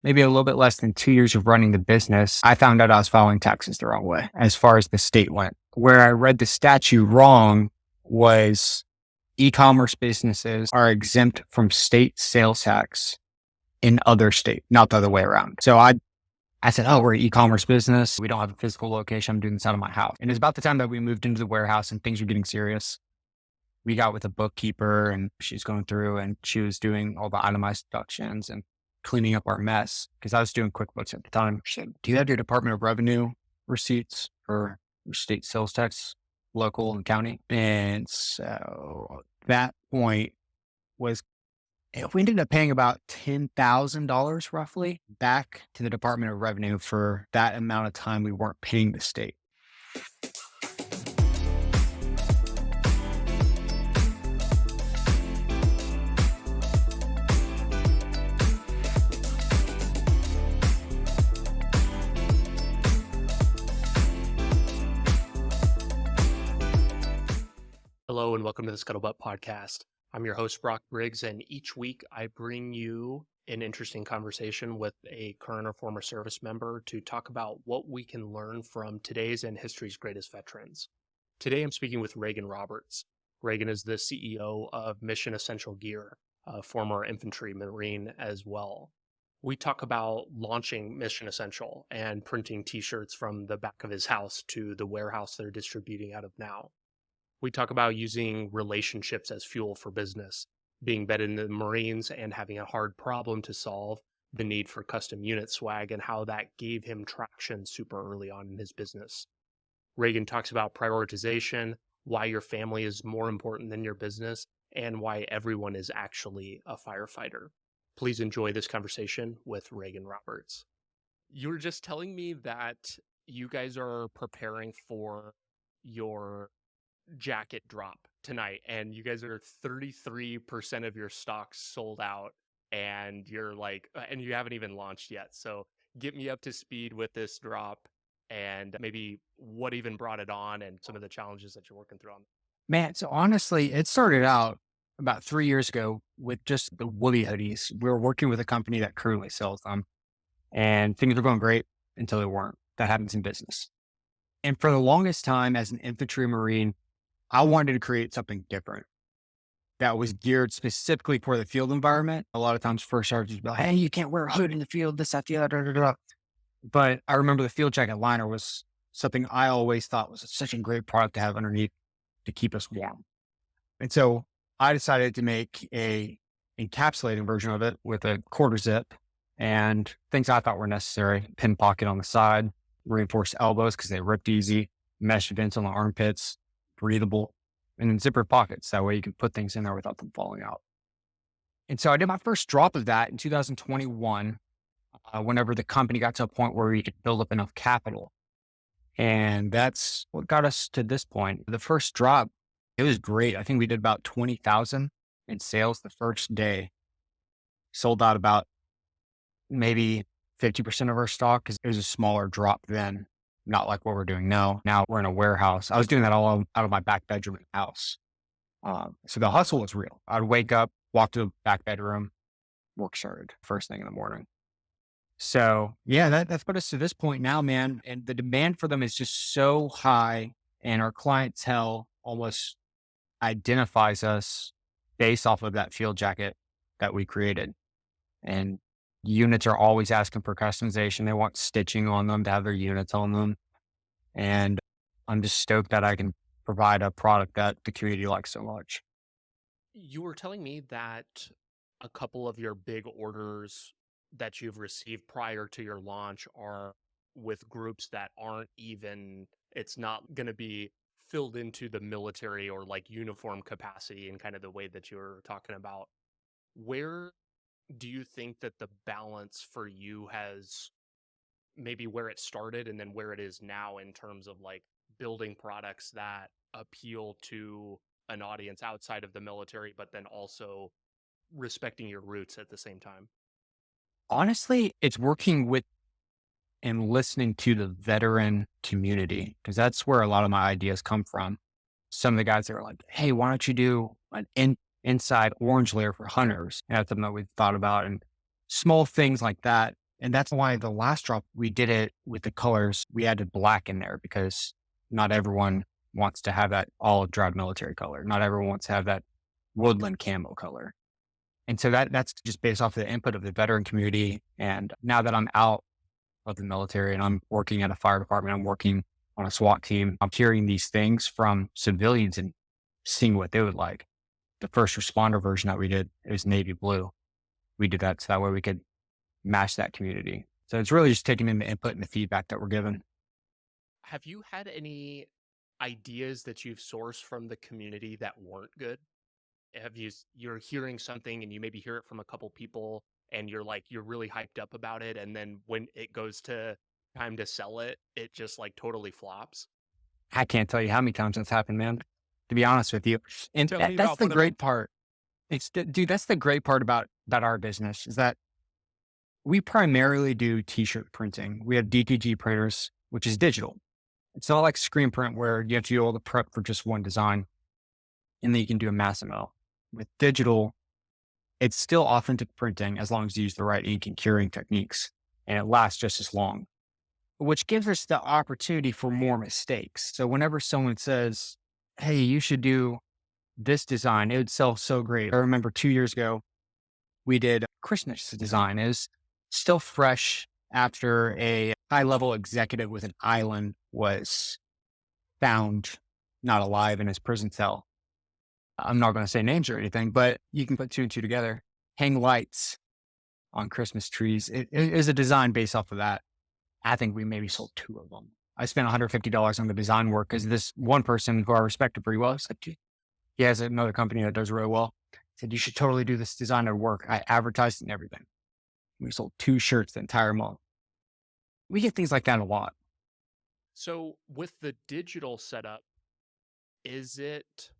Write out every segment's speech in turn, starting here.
maybe a little bit less than 2 years of running the business, I found out I was filing taxes the wrong way as far as the state went. Where I read the statute wrong was e-commerce businesses are exempt from state sales tax in other state, not the other way around. So I said, oh, we're an e-commerce business. We don't have a physical location. I'm doing this out of my house. And it's about the time that we moved into the warehouse and things were getting serious. We got with a bookkeeper and she's going through and she was doing all the itemized deductions and cleaning up our mess because I was doing QuickBooks at the time. She said, do you have your Department of Revenue receipts for your state sales tax, local and county? And so that point was, we ended up paying about $10,000 roughly back to the Department of Revenue for that amount of time we weren't paying the state. Hello and welcome to the Scuttlebutt Podcast. I'm your host, Brock Briggs, and each week I bring you an interesting conversation with a current or former service member to talk about what we can learn from today's and history's greatest veterans. Today I'm speaking with Reagan Roberts. Reagan is the CEO of Mission Essential Gear, a former infantry Marine as well. We talk about launching Mission Essential and printing t-shirts from the back of his house to the warehouse they're distributing out of now. We talk about using relationships as fuel for business, being embedded in the Marines and having a hard problem to solve, the need for custom unit swag, and how that gave him traction super early on in his business. Reagan talks about prioritization, why your family is more important than your business, and why everyone is actually a firefighter. Please enjoy this conversation with Reagan Roberts. You were just telling me that you guys are preparing for your jacket drop tonight and you guys are 33% of your stocks sold out and you're like, and you haven't even launched yet. So get me up to speed with this drop and maybe what even brought it on and some of the challenges that you're working through on. Man, so honestly, it started out about 3 years ago with just the woolly hoodies. We were working with a company that currently sells them and things were going great until they weren't. That happens in business. And for the longest time as an infantry Marine, I wanted to create something different that was geared specifically for the field environment. A lot of times first sergeants would be like, hey, you can't wear a hood in the field, this, that, the other, da, da, da. But I remember the field jacket liner was something I always thought was such a great product to have underneath to keep us warm. And so I decided to make a encapsulating version of it with a quarter zip and things I thought were necessary. Pin pocket on the side, reinforced elbows because they ripped easy, mesh vents on the armpits, breathable, and then zipper pockets. That way you can put things in there without them falling out. And so I did my first drop of that in 2021, whenever the company got to a point where we could build up enough capital. And that's what got us to this point. The first drop, it was great. I think we did about 20,000 in sales the first day. Sold out about maybe 50% of our stock because it was a smaller drop then. Not like what we're doing now. Now we're in a warehouse. I was doing that all out of my back bedroom in the house. So the hustle was real. I'd wake up, walk to the back bedroom, work started first thing in the morning. So yeah, that's put us to this point now, man. And the demand for them is just so high and our clientele almost identifies us based off of that field jacket that we created. And units are always asking for customization. They want stitching on them to have their units on them. And I'm just stoked that I can provide a product that the community likes so much. You were telling me that a couple of your big orders that you've received prior to your launch are with groups that aren't even, it's not going to be filled into the military or like uniform capacity in kind of the way that you're talking about. Where do you think that the balance for you has maybe where it started and then where it is now in terms of like building products that appeal to an audience outside of the military, but then also respecting your roots at the same time? Honestly, it's working with and listening to the veteran community because that's where a lot of my ideas come from. Some of the guys that are like, hey, why don't you do an inside orange layer for hunters? And that's something that we've thought about and small things like that And that's why the last drop, we did it with the colors. We added black in there because not everyone wants to have that olive drab military color. Not everyone wants to have that woodland camo color. And so that's just based off of the input of the veteran community. And now that I'm out of the military and I'm working at a fire department, I'm working on a SWAT team, I'm hearing these things from civilians and seeing what they would like. The first responder version that we did, it was navy blue. We did that so that way we could match that community. So it's really just taking in the input and the feedback that we're given. Have you had any ideas that you've sourced from the community that weren't good? You're hearing something and you maybe hear it from a couple people and you're really hyped up about it, and then when it goes to time to sell it, it just like totally flops? I can't tell you how many times that's happened, man, to be honest with you. And Tell me that's about the one of them. great part. Dude, that's the great part about our business is that we primarily do t-shirt printing. We have DTG printers, which is digital. It's not like screen print where you have to do all the prep for just one design and then you can do a mass amount. With digital, it's still authentic printing as long as you use the right ink and curing techniques, and it lasts just as long, which gives us the opportunity for more mistakes. So whenever someone says, "Hey, you should do this design," it would sell so great. I remember 2 years ago, we did Christmas design. It was still fresh after a high level executive with an island was found not alive in his prison cell. I'm not going to say names or anything, but you can put two and two together. Hang lights on Christmas trees. It is a design based off of that. I think we maybe sold two of them. I spent $150 on the design work because this one person who I respected pretty well said, "Dude," he has another company that does really well. Said, "You should totally do this design at work." I advertised and everything. We sold two shirts the entire month. We get things like that a lot. So with the digital setup, is it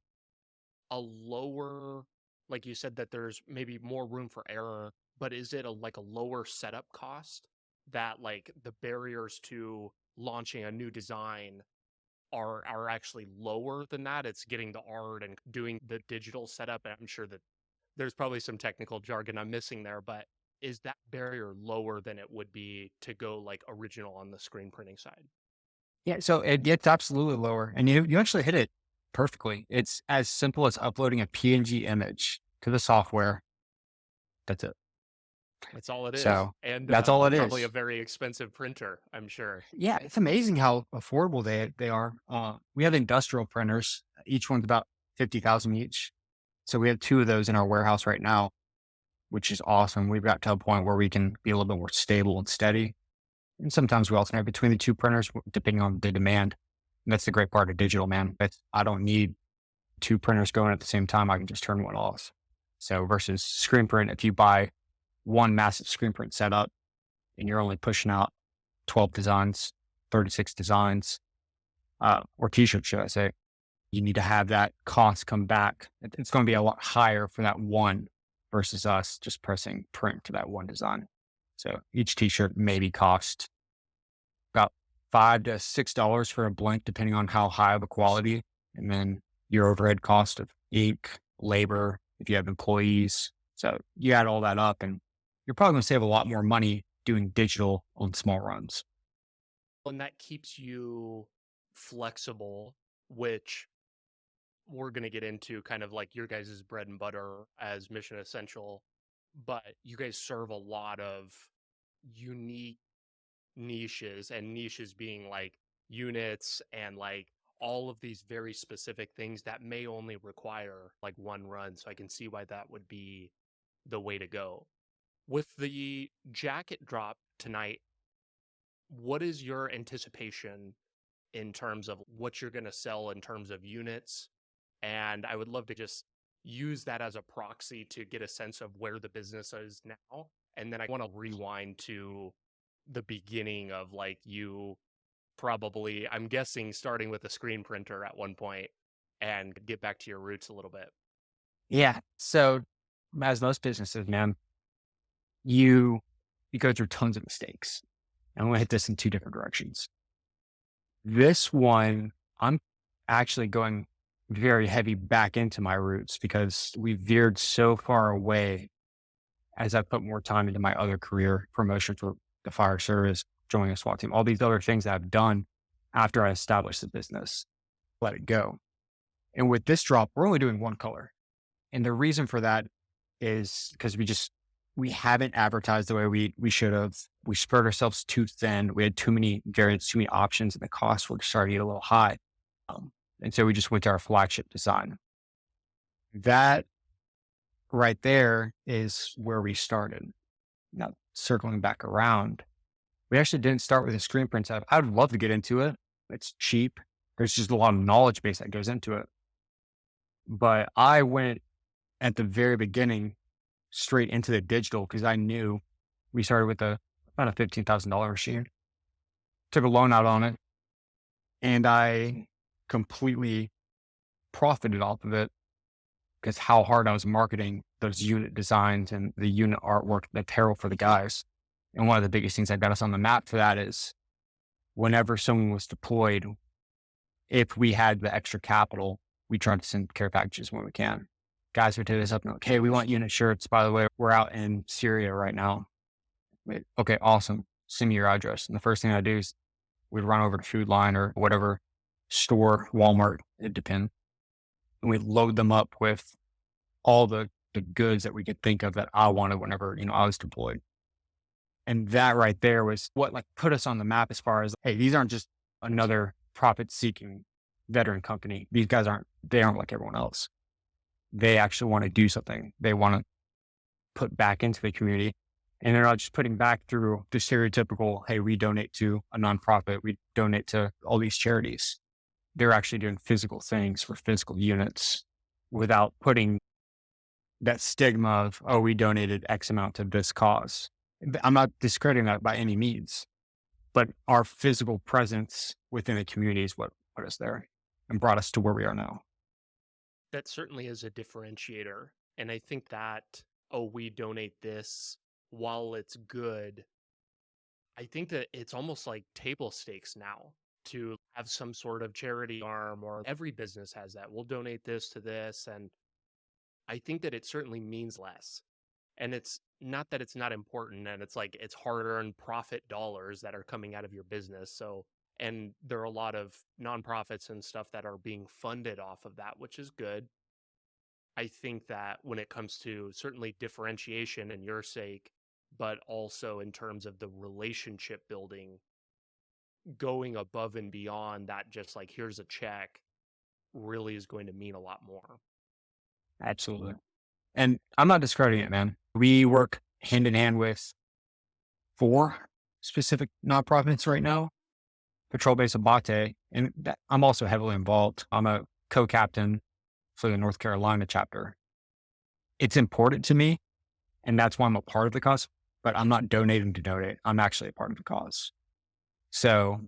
a lower, like you said that there's maybe more room for error, but is it like a lower setup cost that like the barriers to launching a new design are actually lower than that? It's getting the art and doing the digital setup. And I'm sure that there's probably some technical jargon I'm missing there, but is that barrier lower than it would be to go like original on the screen printing side? Yeah, so it gets absolutely lower, and you actually hit it perfectly. It's as simple as uploading a PNG image to the software. That's it. That's all it is. So And that's all it probably a is. very expensive printer, I'm sure. Yeah, it's amazing how affordable they are. We have industrial printers. Each one's about 50,000 each. So we have two of those in our warehouse right now, which is awesome. We've got to a point where we can be a little bit more stable and steady. And sometimes we alternate between the two printers depending on the demand. And that's the great part of digital, man. I don't need two printers going at the same time. I can just turn one off. So versus screen print, if you buy one massive screen print setup and you're only pushing out 12 designs, 36 designs, or t-shirts, should I say, you need to have that cost come back. It's going to be a lot higher for that one versus us just pressing print to that one design. So each t-shirt maybe cost about $5 to $6 for a blank, depending on how high of a quality. And then your overhead cost of ink, labor, if you have employees. So you add all that up and you're probably going to save a lot more money doing digital on small runs. And that keeps you flexible, which we're going to get into kind of like your guys' bread and butter as Mission Essential, but you guys serve a lot of unique niches, and niches being like units and like all of these very specific things that may only require like one run. So I can see why that would be the way to go. With the jacket drop tonight, what is your anticipation in terms of what you're going to sell in terms of units? And I would love to just use that as a proxy to get a sense of where the business is now. And then I want to rewind to the beginning of like you probably, I'm guessing, starting with a screen printer at one point and get back to your roots a little bit. Yeah. So as most businesses, man, you you go through tons of mistakes. I'm going to hit this in two different directions. This one, I'm actually going very heavy back into my roots because we veered so far away as I put more time into my other career promotions were the fire service, joining a SWAT team, all these other things that I've done after I established the business, let it go. And with this drop, we're only doing one color. And the reason for that is because we haven't advertised the way we should have. We spread ourselves too thin. We had too many variants, too many options, and the costs were starting to get a little high. Um, and so we just went to our flagship design. That right there is where we started. Now, circling back around, we actually didn't start with a screen print setup. I would love to get into it. It's cheap. There's just a lot of knowledge base that goes into it. But I went at the very beginning straight into the digital because I knew we started with about a $15,000 machine. Took a loan out on it, and I completely profited off of it because how hard I was marketing those unit designs and the unit artwork, the apparel for the guys. And one of the biggest things that got us on the map for that is whenever someone was deployed, if we had the extra capital, we tried to send care packages when we can. Guys would hit us up and like, hey, we want unit shirts. By the way, we're out in Syria right now. Wait, okay, awesome. Send me your address. And the first thing I do is we'd run over to Food Line or whatever store, Walmart, it depends. And we'd load them up with all the goods that we could think of that I wanted whenever, I was deployed. And that right there was what like put us on the map as far as, hey, these aren't just another profit seeking veteran company. These guys they aren't like everyone else. They actually want to do something. They want to put back into the community. And they're not just putting back through the stereotypical, hey, we donate to a nonprofit, we donate to all these charities. They're actually doing physical things for physical units without putting that stigma of, oh, we donated X amount to this cause. I'm not discrediting that by any means, but our physical presence within the community is what put us there and brought us to where we are now. That certainly is a differentiator. And I think that, oh, we donate this while it's good. I think that it's almost like table stakes now to have some sort of charity arm, or every business has that. We'll donate this to this. And I think that it certainly means less. And it's not that it's not important, and it's like it's hard earned profit dollars that are coming out of your business. So, and there are a lot of nonprofits and stuff that are being funded off of that, which is good. I think that when it comes to certainly differentiation and your sake, but also in terms of the relationship building, going above and beyond that, just like here's a check, really is going to mean a lot more. Absolutely. And I'm not discrediting it, man. We work hand in hand with 4 specific nonprofits right now, Patrol Base Abate, and I'm also heavily involved. I'm a co-captain for the North Carolina chapter. It's important to me, and that's why I'm a part of the cause, but I'm not donating to donate. I'm actually a part of the cause. So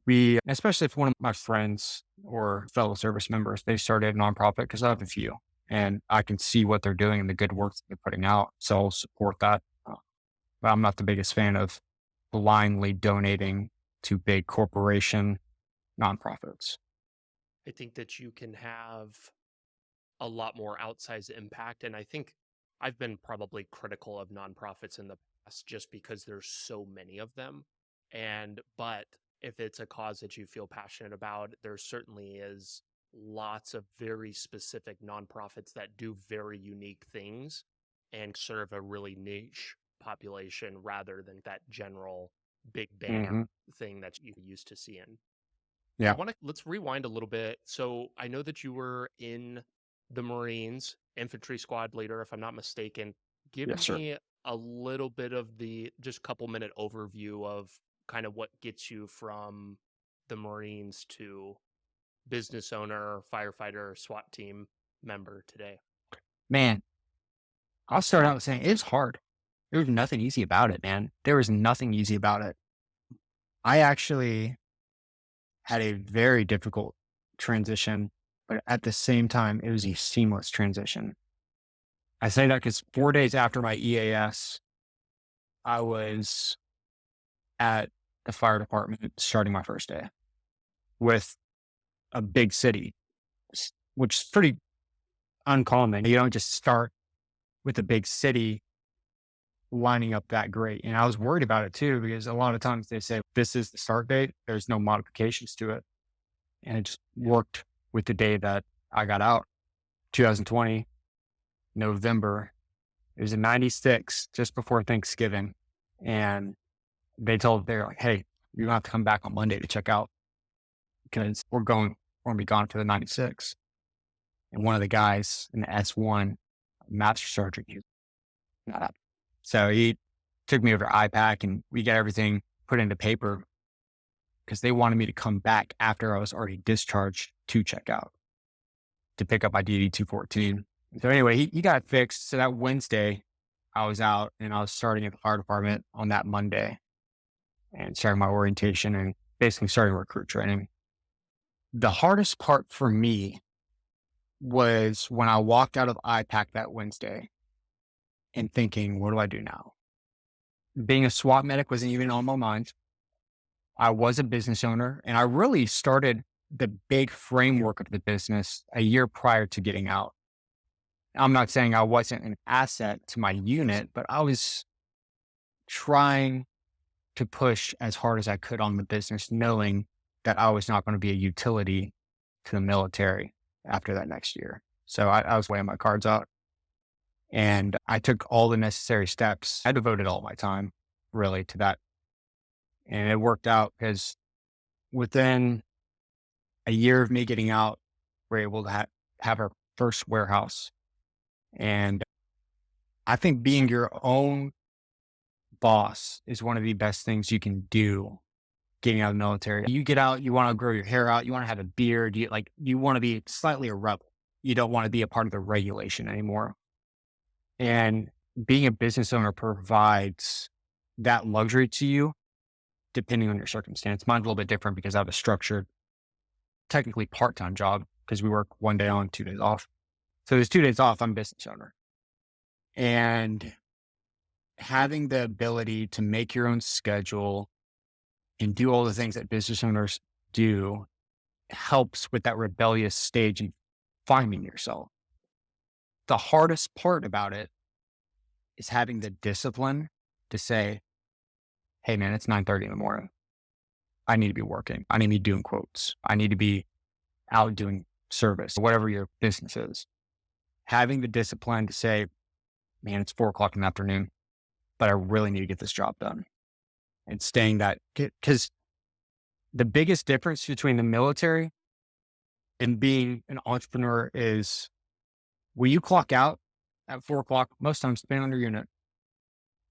especially if one of my friends or fellow service members, they started a nonprofit because I have a few and I can see what they're doing and the good work that they're putting out. So I'll support that. But I'm not the biggest fan of blindly donating to big corporation nonprofits. I think that you can have a lot more outsized impact. And I think I've been probably critical of nonprofits in the past just because there's so many of them. But if it's a cause that you feel passionate about, there certainly is lots of very specific nonprofits that do very unique things and serve a really niche population rather than that general big Hmm. banner thing that you used to see in. Yeah. Let's rewind a little bit. So I know that you were in the Marines, infantry squad leader, if I'm not mistaken. Give Yes, sir. me a little bit of the just couple minute overview of kind of what gets you from the Marines to business owner, firefighter, SWAT team member today. Man, I'll start out with saying it's hard. There's nothing easy about it, man. There was nothing easy about it. I actually had a very difficult transition, but at the same time, it was a seamless transition. I say that because 4 days after my EAS, I was at the fire department starting my first day with a big city, which is pretty uncommon. You don't just start with a big city lining up that great. And I was worried about it too, because a lot of times they say, this is the start date, there's no modifications to it. And it just worked with the day that I got out, 2020, November. It was a 96 just before Thanksgiving. And they're like, hey, you're gonna have to come back on Monday to check out because we're gonna be gone to the 96. And one of the guys in the S1 master sergeant, he was not up. So he took me over to IPAC and we got everything put into paper because they wanted me to come back after I was already discharged to check out to pick up my DD 214. So anyway, he got it fixed. So that Wednesday, I was out and I was starting at the fire department on that Monday and starting my orientation and basically starting recruit training. The hardest part for me was when I walked out of IPAC that Wednesday and thinking, what do I do now? Being a SWAT medic wasn't even on my mind. I was a business owner and I really started the big framework of the business a year prior to getting out. I'm not saying I wasn't an asset to my unit, but I was trying to push as hard as I could on the business, knowing that I was not going to be a utility to the military after that next year. So I was weighing my cards out and I took all the necessary steps. I devoted all my time really to that. And it worked out because within a year of me getting out, we're able to have our first warehouse. And I think being your own boss is one of the best things you can do getting out of the military. You get out, you want to grow your hair out, you want to have a beard, you want to be slightly a rebel. You don't want to be a part of the regulation anymore. And being a business owner provides that luxury to you depending on your circumstance. Mine's a little bit different because I have a structured, technically part-time job because we work 1 day on, 2 days off. So there's 2 days off, I'm a business owner. And having the ability to make your own schedule and do all the things that business owners do helps with that rebellious stage and finding yourself. The hardest part about it is having the discipline to say, hey man, it's 9:30 in the morning. I need to be working. I need to be doing quotes. I need to be out doing service, whatever your business is. Having the discipline to say, man, it's 4 o'clock in the afternoon, but I really need to get this job done. And staying that, because the biggest difference between the military and being an entrepreneur is when you clock out at 4 o'clock, most times, depending on your unit,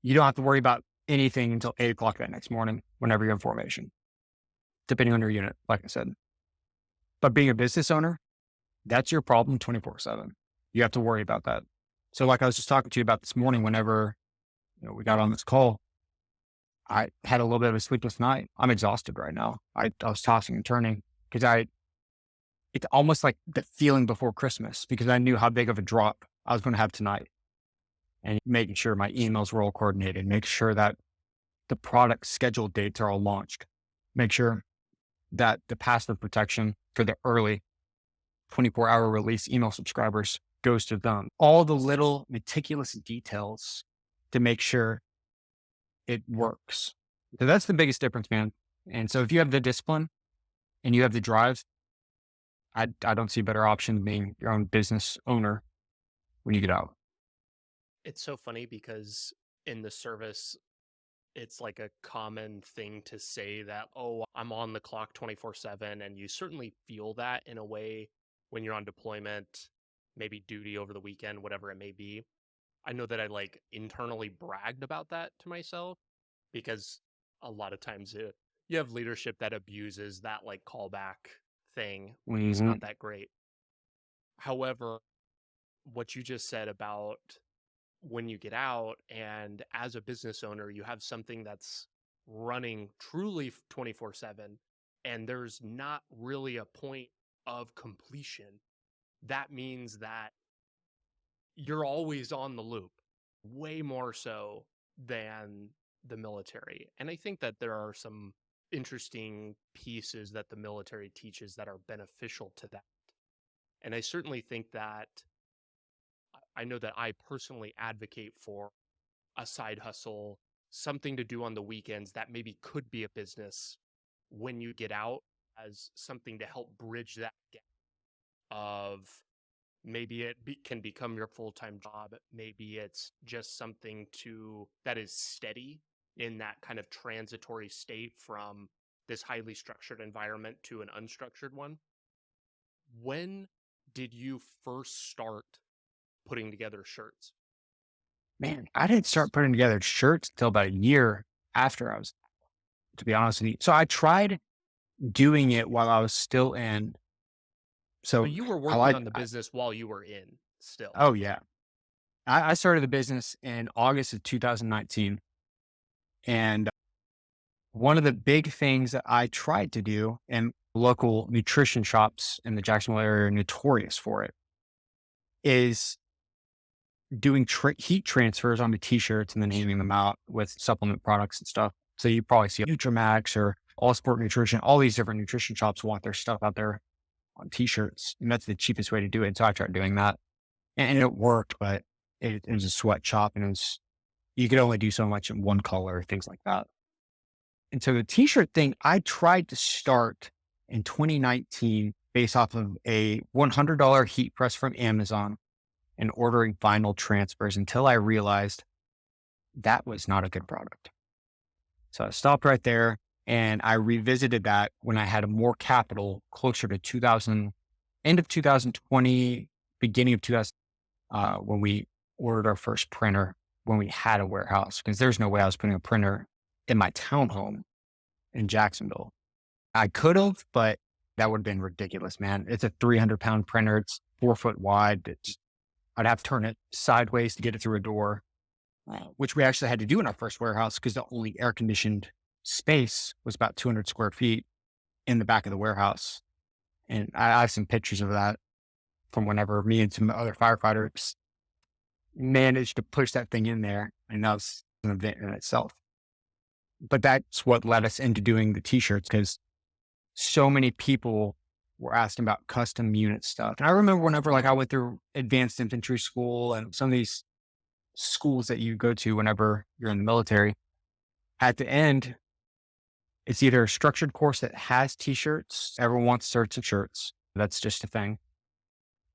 you don't have to worry about anything until 8 o'clock that next morning, whenever you're in formation, depending on your unit, like I said. But being a business owner, that's your problem 24/7. You have to worry about that. So like I was just talking to you about this morning, whenever we got on this call, I had a little bit of a sleepless night. I'm exhausted right now. I was tossing and turning because it's almost like the feeling before Christmas because I knew how big of a drop I was going to have tonight and making sure my emails were all coordinated, make sure that the product scheduled dates are all launched, make sure that the passive protection for the early 24-hour release email subscribers goes to them. All the little meticulous details to make sure it works. So that's the biggest difference, man. And so if you have the discipline and you have the drive, I don't see a better option than being your own business owner when you get out. It's so funny because in the service, it's like a common thing to say that, oh, I'm on the clock 24/7. And you certainly feel that in a way when you're on deployment, maybe duty over the weekend, whatever it may be. I know that I like internally bragged about that to myself because a lot of times you have leadership that abuses that like callback thing, which is Mhm. not that great. However, what you just said about when you get out and as a business owner, you have something that's running truly 24/7 and there's not really a point of completion. That means that you're always on the loop, way more so than the military. And I think that there are some interesting pieces that the military teaches that are beneficial to that. And I certainly think that I know that I personally advocate for a side hustle, something to do on the weekends that maybe could be a business when you get out, as something to help bridge that gap of maybe can become your full-time job. Maybe it's just something that is steady in that kind of transitory state from this highly structured environment to an unstructured one. When did you first start putting together shirts? Man, I didn't start putting together shirts until about a year after I was, to be honest with you. So I tried doing it while I was still in. So So you were I working like, on the business while you were in still. oh yeah, I started the business in August of 2019. And one of the big things that I tried to do, and local nutrition shops in the Jacksonville area are notorious for it, is doing heat transfers onto t-shirts and then handing them out with supplement products and stuff. So you probably see Nutramax or All Sport Nutrition, all these different nutrition shops want their stuff out there on t-shirts. And that's the cheapest way to do it. So I tried doing that and it worked, but it was a sweatshop and you could only do so much in one color, things like that. And so the t-shirt thing, I tried to start in 2019 based off of a $100 heat press from Amazon and ordering vinyl transfers until I realized that was not a good product. So I stopped right there and I revisited that when I had more capital closer to 2000, end of 2020, beginning of 2000, when we ordered our first printer, when we had a warehouse, because there's no way I was putting a printer in my townhome in Jacksonville. I could have, but that would have been ridiculous, man. It's a 300-pound printer. It's 4 foot wide. I'd have to turn it sideways to get it through a door, which we actually had to do in our first warehouse because the only air conditioned space was about 200 square feet in the back of the warehouse. And I have some pictures of that from whenever me and some other firefighters managed to push that thing in there. And that was an event in itself. But that's what led us into doing the t-shirts because so many people were asking about custom unit stuff. And I remember whenever like I went through advanced infantry school and some of these schools that you go to whenever you're in the military, at the end, it's either a structured course that has t-shirts, everyone wants shirts and shirts. That's just a thing.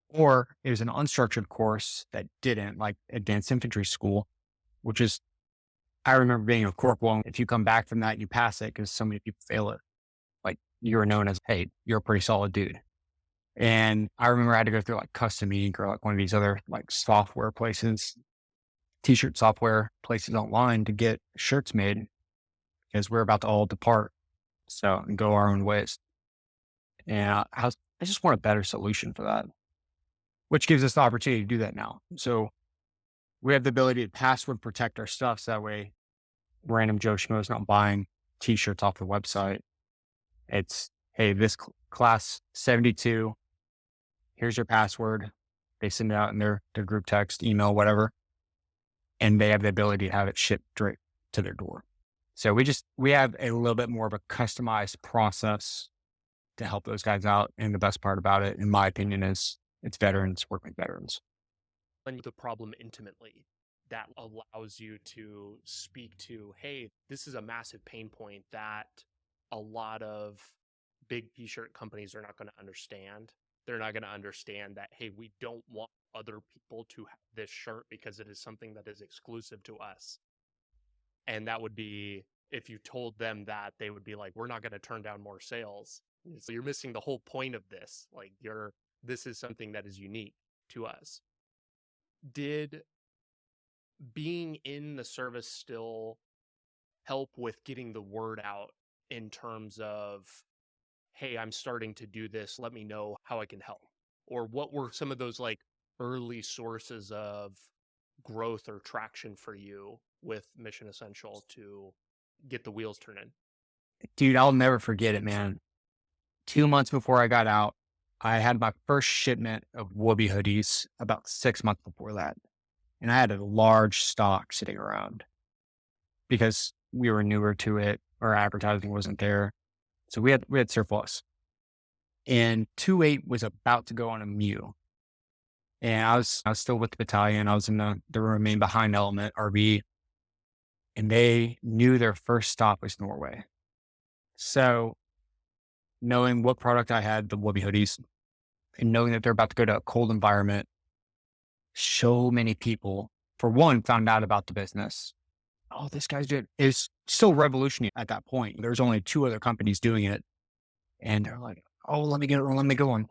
Or it was an unstructured course that didn't, like advanced infantry school, which is, I remember being a corporal. If you come back from that, you pass it because so many people fail it. Like you were known as, hey, you're a pretty solid dude. And I remember I had to go through like Custom Ink or like one of these other like software places, t-shirt software places online to get shirts made because we're about to all depart. So and go our own ways. And I just want a better solution for that, which gives us the opportunity to do that now. So we have the ability to password protect our stuff. So that way random Joe Schmo's not buying t-shirts off the website. It's, hey, this class 72, here's your password. They send it out in their group text, email, whatever. And they have the ability to have it shipped straight to their door. So we have a little bit more of a customized process to help those guys out. And the best part about it, in my opinion, is it's veterans working with veterans. And the problem intimately, that allows you to speak to, hey, this is a massive pain point that a lot of big t-shirt companies are not going to understand. They're not going to understand that, hey, we don't want other people to have this shirt because it is something that is exclusive to us. And that would be, if you told them that, they would be like, we're not going to turn down more sales. So you're missing the whole point of this. Like this is something that is unique to us. Did being in the service still help with getting the word out in terms of, hey, I'm starting to do this, let me know how I can help? Or what were some of those like early sources of growth or traction for you with Mission Essential to get the wheels turning? Dude, I'll never forget it, man. 2 months before I got out, I had my first shipment of woobie hoodies about 6 months before that. And I had a large stock sitting around because we were newer to it. Our advertising wasn't there. So we had surplus. And 2-8 was about to go on a MEU. And I was still with the battalion. I was in the remain behind element, RB. and they knew their first stop was Norway. So knowing what product I had, the woobie hoodies, and knowing that they're about to go to a cold environment, so many people, for one, found out about the business. Oh, this guy's doing is still revolutionary at that point. There's only two other companies doing it. And they're like, oh, let me go on.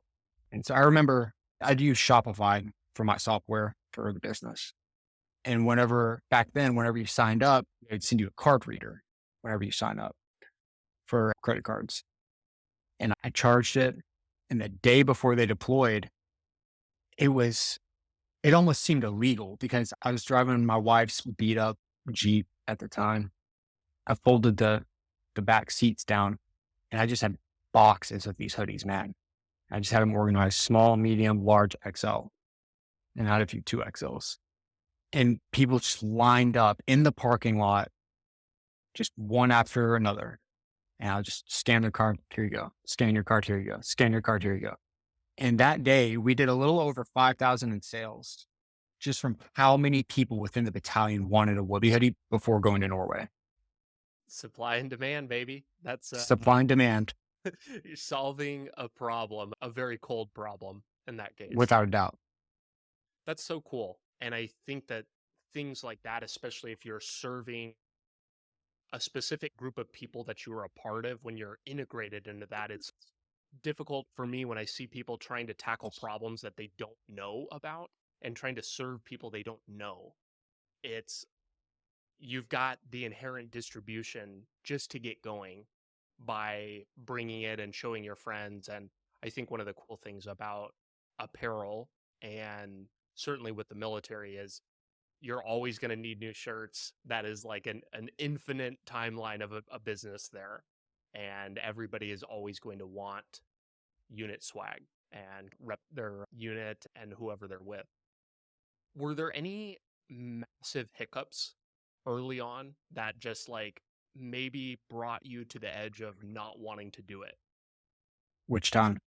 And so I remember I'd use Shopify for my software for the business. And back then, whenever you signed up, they'd send you a card reader whenever you sign up for credit cards. And I charged it. And the day before they deployed, it was, it almost seemed illegal because I was driving my wife's beat up Jeep at the time. I folded the back seats down and I just had boxes of these hoodies, man. I just had them organized small, medium, large, XL, and I had a few 2XLs. And people just lined up in the parking lot, just one after another. And I'll just scan their card. Here you go. Scan your card. Here you go. Scan your card. Here you go. And that day, we did a little over 5,000 in sales just from how many people within the battalion wanted a woobie hoodie before going to Norway. Supply and demand, baby. That's Supply and demand, you're solving a problem, a very cold problem in that case. without a doubt. That's so cool. And I think that things like that, especially if you're serving a specific group of people that you are a part of, when you're integrated into that, it's difficult for me when I see people trying to tackle problems that they don't know about and trying to serve people they don't know. It's you've got the inherent distribution just to get going by bringing it and showing your friends. And I think one of the cool things about apparel and certainly with the military is you're always going to need new shirts. That is like an infinite timeline of a business there. And everybody is always going to want unit swag and rep their unit and whoever they're with. Were there any massive hiccups early on that just like maybe brought you to the edge of not wanting to do it? Which time?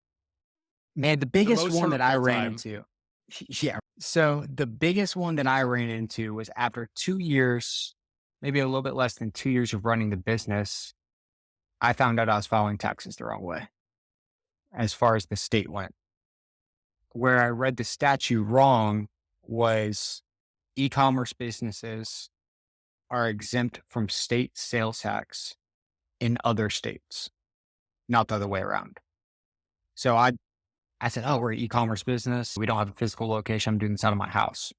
Man, the The biggest most one that I hurtful ran time. into, yeah. So the biggest one that I ran into was after 2 years, maybe a little bit less than 2 years of running the business, I found out I was filing taxes the wrong way as far as the state went. Where I read the statute wrong was e-commerce businesses are exempt from state sales tax in other states, not the other way around. So I said, oh, we're an e-commerce business. We don't have a physical location. I'm doing this out of my house.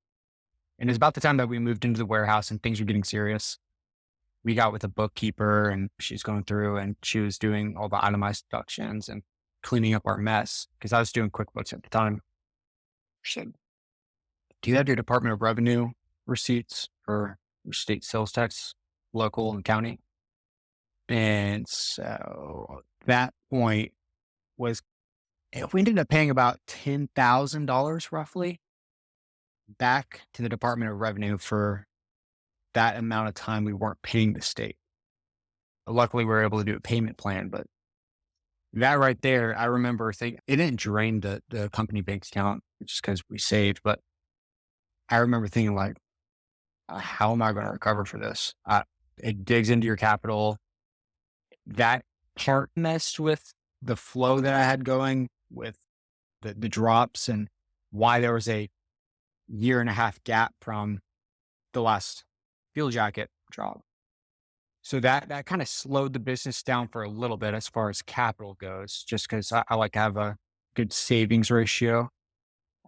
And it's about the time that we moved into the warehouse and things were getting serious. We got with a bookkeeper and she's going through and she was doing all the itemized deductions and cleaning up our mess because I was doing QuickBooks at the time. She said, do you have your Department of Revenue receipts for your state sales tax, local and county? And so that point was, we ended up paying about $10,000 roughly back to the Department of Revenue for that amount of time we weren't paying the state. Luckily, we were able to do a payment plan, but that right there, I remember thinking it didn't drain the company bank account just because we saved, but I remember thinking like, how am I going to recover for this? It digs into your capital. That part messed with the flow that I had going with the drops and why there was a year and a half gap from the last fuel jacket drop. So that kind of slowed the business down for a little bit as far as capital goes, just because I like to have a good savings ratio,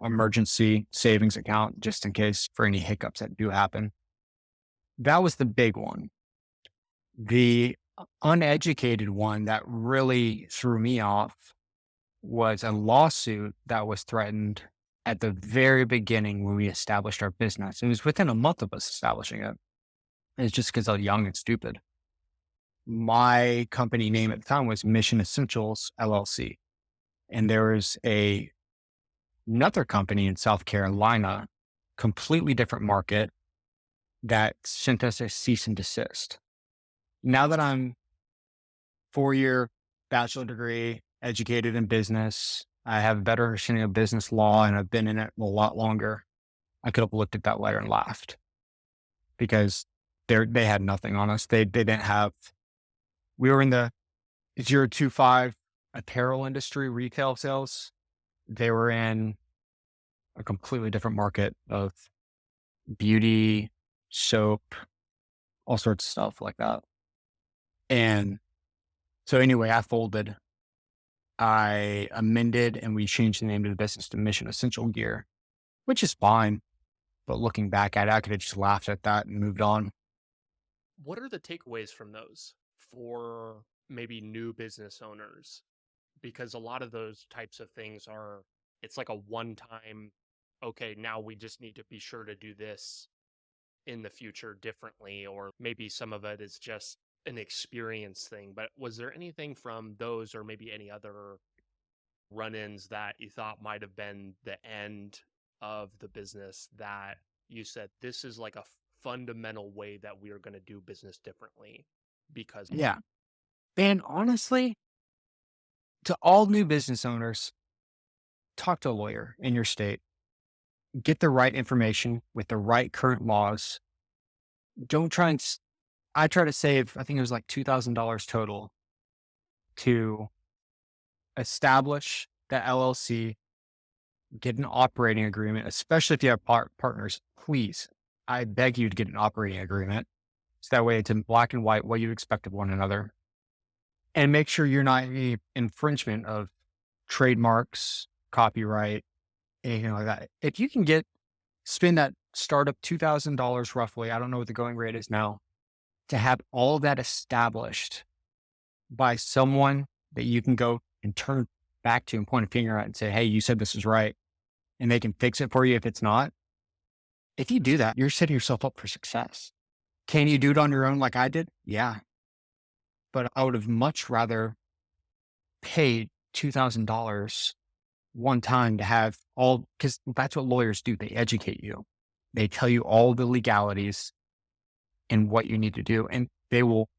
emergency savings account, just in case for any hiccups that do happen. That was the big one. The uneducated one that really threw me off was a lawsuit that was threatened at the very beginning when we established our business. It was within a month of us establishing it. It's just because I was young and stupid. My company name at the time was Mission Essentials LLC. And there was another company in South Carolina, completely different market, that sent us a cease and desist. Now that I'm 4-year bachelor degree, educated in business, I have a better understanding of business law and I've been in it a lot longer. I could have looked at that letter and laughed because They had nothing on us. They didn't have. We were in the 025 apparel industry, retail sales. They were in a completely different market of beauty, soap, all sorts of stuff like that. And so anyway, I folded. I amended and we changed the name of the business to Mission Essential Gear, which is fine. But looking back at it, I could have just laughed at that and moved on. What are the takeaways from those for maybe new business owners? Because a lot of those types of things are, it's like a one time, okay, now we just need to be sure to do this in the future differently, or maybe some of it is just an experience thing. But was there anything from those or maybe any other run-ins that you thought might have been the end of the business that you said this is like a fundamental way that we are going to do business differently because Yeah. And honestly, to all new business owners, talk to a lawyer in your state. Get the right information with the right current laws. Don't try and I try to save, I think it was like $2,000 total to establish the LLC, get an operating agreement, especially if you have partners. Please, I beg you to get an operating agreement. So that way it's in black and white what you expect of one another. And make sure you're not any infringement of trademarks, copyright, anything like that. If you can spend that startup $2,000 roughly, I don't know what the going rate is now, to have all of that established by someone that you can go and turn back to and point a finger at and say, hey, you said this is right. And they can fix it for you if it's not. If you do that, you're setting yourself up for success. Can you do it on your own like I did? Yeah. But I would have much rather paid $2,000 one time to have all, because that's what lawyers do. They educate you. They tell you all the legalities and what you need to do. And they will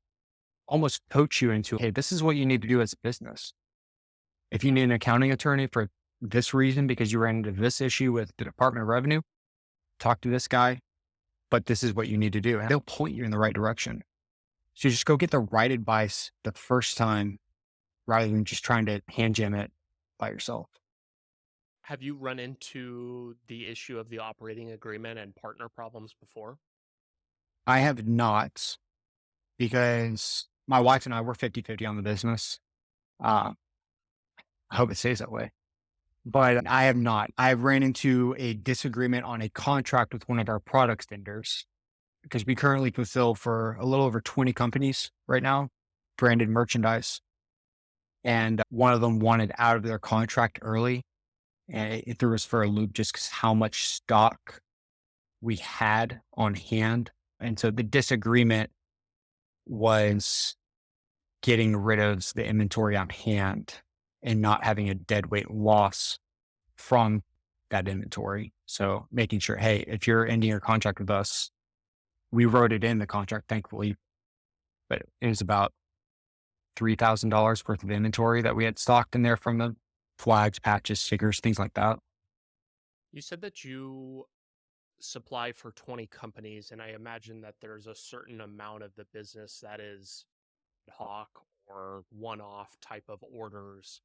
almost coach you into, hey, this is what you need to do as a business. If you need an accounting attorney for this reason, because you ran into this issue with the Department of Revenue, talk to this guy, but this is what you need to do. And they'll point you in the right direction. So just go get the right advice the first time rather than just trying to hand jam it by yourself. have you run into the issue of the operating agreement and partner problems before? I have not because my wife and I were 50-50 on the business. Uh, I hope it stays that way. But I have not. I've ran into a disagreement on a contract with one of our product vendors because we currently fulfill for a little over 20 companies right now, branded merchandise. And one of them wanted out of their contract early. And it threw us for a loop just because how much stock we had on hand. And so the disagreement was getting rid of the inventory on hand and not having a deadweight loss from that inventory. So making sure, hey, if you're ending your contract with us, we wrote it in the contract, thankfully, but it was about $3,000 worth of inventory that we had stocked in there from the flags, patches, stickers, things like that. You said that you supply for 20 companies, and I imagine that there's a certain amount of the business that is ad hoc or one off type of orders.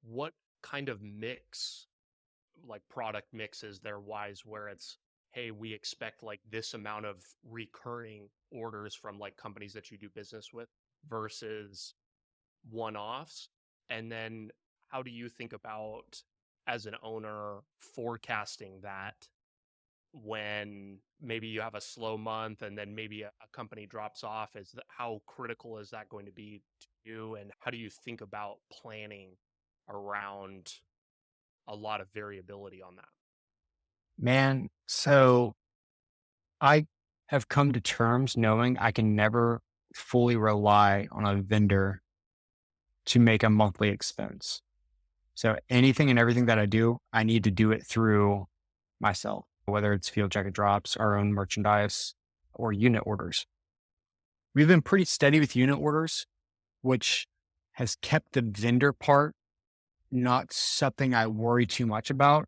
What kind of mix, like product mix, is there wise where it's, hey, we expect like this amount of recurring orders from like companies that you do business with versus one offs? And then how do you think about, as an owner, forecasting that when maybe you have a slow month and then maybe a company drops off? How critical is that going to be to you? And how do you think about planning around a lot of variability on that? Man, so I have come to terms knowing I can never fully rely on a vendor to make a monthly expense. So anything and everything that I do, I need to do it through myself, whether it's field jacket drops, our own merchandise, or unit orders. We've been pretty steady with unit orders, which has kept the vendor part not something I worry too much about,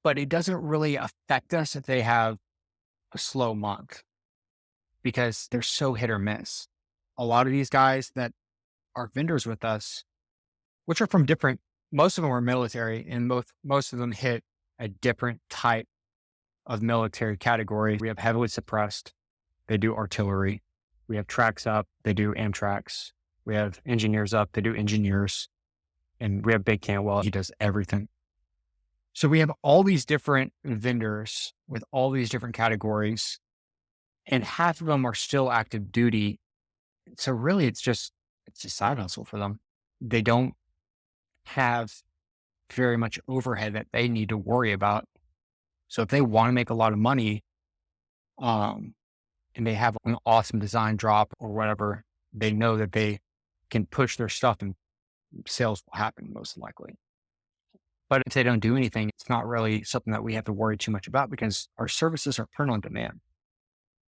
but it doesn't really affect us if they have a slow month. because they're so hit or miss. A lot of these guys that are vendors with us, which are from different, most of them are military, and most of them hit a different type of military category. We have heavily suppressed, they do artillery. We have tracks up, they do Amtracks. We have engineers up, they do engineers. And we have Big Canwell, he does everything. So we have all these different vendors with all these different categories, and half of them are still active duty. So really it's a side hustle for them. They don't have very much overhead that they need to worry about. So if they want to make a lot of money, um, and they have an awesome design drop or whatever, they know that they can push their stuff and sales will happen most likely. But if they don't do anything, it's not really something that we have to worry too much about because our services are print on demand.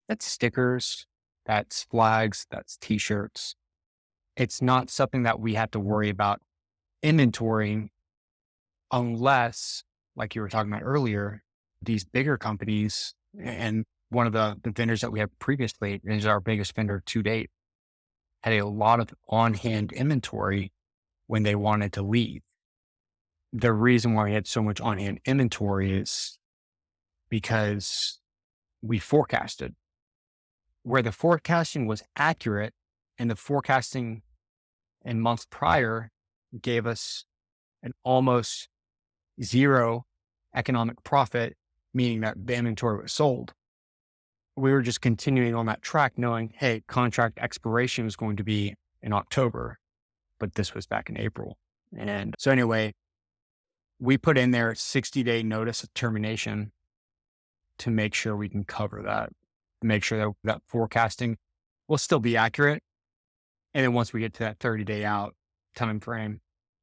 That's stickers, that's flags, that's t-shirts. It's not something that we have to worry about inventorying unless, like you were talking about earlier, these bigger companies and one of the vendors that we have previously is our biggest vendor to date, had a lot of on-hand inventory when they wanted to leave. The reason why we had so much on-hand inventory is because we forecasted where the forecasting was accurate, and the forecasting in months prior gave us an almost zero economic profit, meaning that the inventory was sold. We were just continuing on that track knowing, hey, contract expiration was going to be in October, but this was back in April. And so anyway, we put in there 60-day notice of termination to make sure we can cover that, make sure that forecasting will still be accurate. And then once we get to that 30-day out time frame,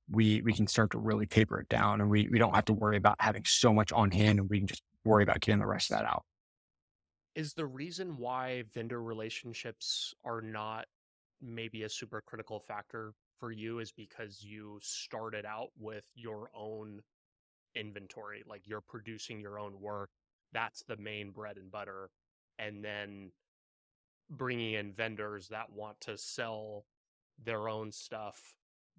we can start to really taper it down, and we don't have to worry about having so much on hand, and we can just worry about getting the rest of that out. Is the reason why vendor relationships are not maybe a super critical factor for you is because you started out with your own inventory, like you're producing your own work. That's the main bread and butter. And then bringing in vendors that want to sell their own stuff,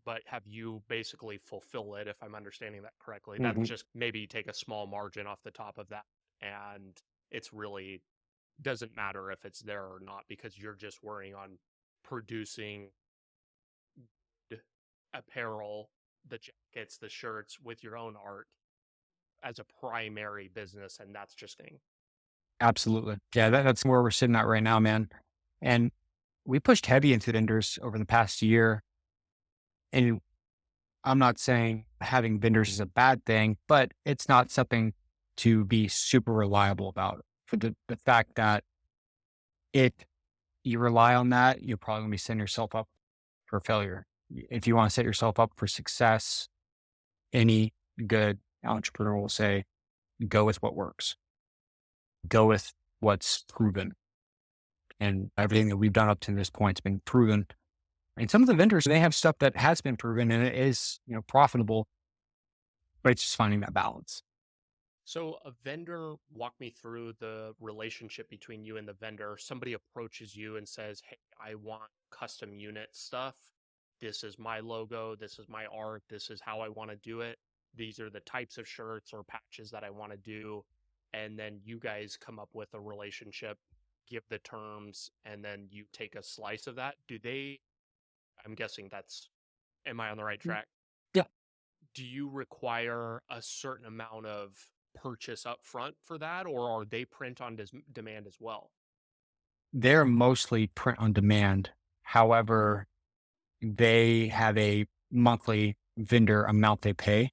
but have you basically fulfill it, if I'm understanding that correctly. That's Mhm. just maybe take a small margin off the top of that. And it's really doesn't matter if it's there or not because you're just worrying on producing apparel, the jackets, the shirts with your own art as a primary business, and that's just thing. Absolutely. Yeah, that's where we're sitting at right now, man. And we pushed heavy into vendors over the past year. And I'm not saying having vendors is a bad thing, but it's not something to be super reliable about for the fact that if you rely on that, you're probably going to be setting yourself up for failure. If you want to set yourself up for success, any good entrepreneur will say, go with what works, go with what's proven. And everything that we've done up to this point has been proven. And some of the vendors, they have stuff that has been proven and it is, profitable, but it's just finding that balance. So a vendor, walk me through the relationship between you and the vendor. Somebody approaches you and says, "Hey, I want custom unit stuff. This is my logo. This is my art. This is how I want to do it. These are the types of shirts or patches that I want to do." And then you guys come up with a relationship, give the terms, and then you take a slice of that. I'm guessing am I on the right Mm. track? Yeah. Do you require a certain amount of purchase up front for that, or are they print on demand as well? They're mostly print on demand. However, they have a monthly vendor amount they pay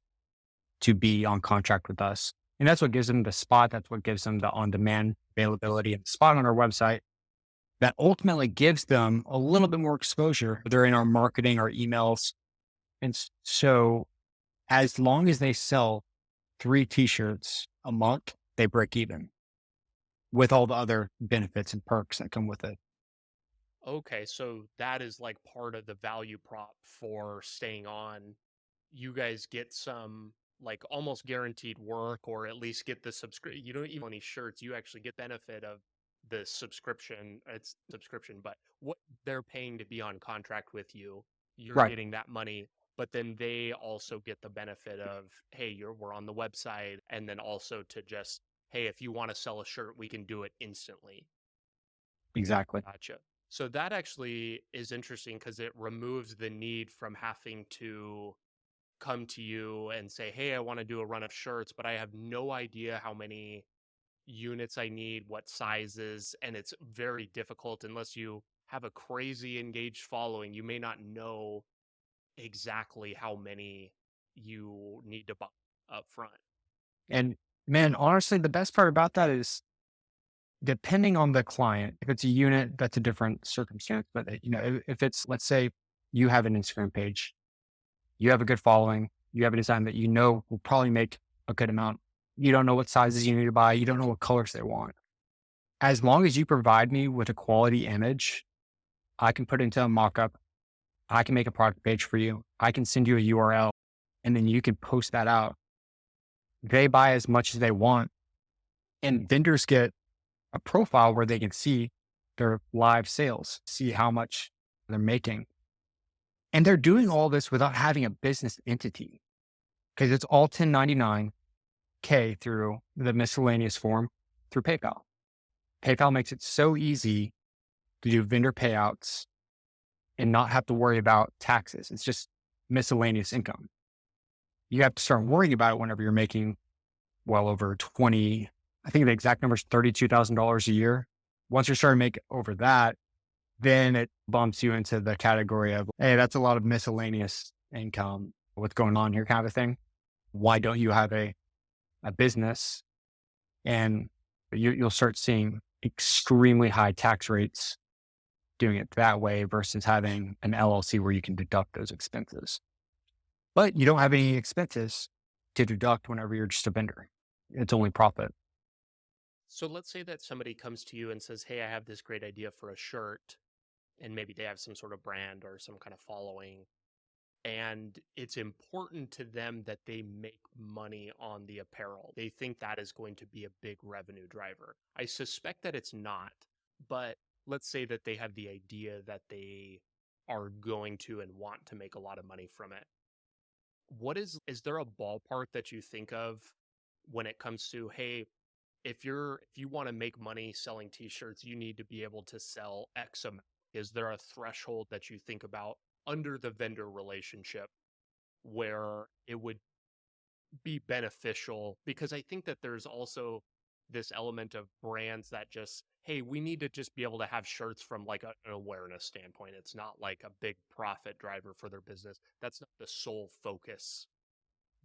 to be on contract with us. And that's what gives them the spot. That's what gives them the on demand availability and spot on our website that ultimately gives them a little bit more exposure. They're in our marketing, our emails. And so as long as they sell 3 t-shirts a month, they break even with all the other benefits and perks that come with it. Okay, so that is like part of the value prop for staying on. You guys get some like almost guaranteed work, or at least get the subscription. You don't even any shirts. You actually get benefit of the subscription, it's subscription, but what they're paying to be on contract with you, you're Right. getting that money, but then they also get the benefit of, hey, we're on the website, and then also to just, hey, if you want to sell a shirt, we can do it instantly. Exactly. Gotcha. So that actually is interesting because it removes the need from having to come to you and say, hey, I want to do a run of shirts, but I have no idea how many units I need, what sizes, and it's very difficult unless you have a crazy engaged following. You may not know exactly how many you need to buy up front. And man, honestly, the best part about that is depending on the client, if it's a unit, that's a different circumstance. But if it's, let's say you have an Instagram page, you have a good following, you have a design that you know will probably make a good amount. You don't know what sizes you need to buy. You don't know what colors they want. As long as you provide me with a quality image, I can put it into a mockup. I can make a product page for you. I can send you a URL and then you can post that out. They buy as much as they want and vendors get a profile where they can see their live sales, see how much they're making. And they're doing all this without having a business entity because it's all 1099K through the miscellaneous form through PayPal. PayPal makes it so easy to do vendor payouts and not have to worry about taxes. It's just miscellaneous income. You have to start worrying about it whenever you're making well over 20, I think the exact number is $32,000 a year. Once you're starting to make over that, then it bumps you into the category of, hey, that's a lot of miscellaneous income. What's going on here kind of a thing. Why don't you have a business? And you'll start seeing extremely high tax rates doing it that way versus having an LLC where you can deduct those expenses. But you don't have any expenses to deduct whenever you're just a vendor. It's only profit. So let's say that somebody comes to you and says, hey, I have this great idea for a shirt, and maybe they have some sort of brand or some kind of following, and it's important to them that they make money on the apparel. They think that is going to be a big revenue driver. I suspect that it's not, but let's say that they have the idea that they are going to and want to make a lot of money from it. Is there a ballpark that you think of when it comes to, hey, if you want to make money selling t-shirts, you need to be able to sell X amount. Is there a threshold that you think about under the vendor relationship where it would be beneficial? Because I think that there's also this element of brands that just, hey, we need to just be able to have shirts from like an awareness standpoint. It's not like a big profit driver for their business. That's not the sole focus.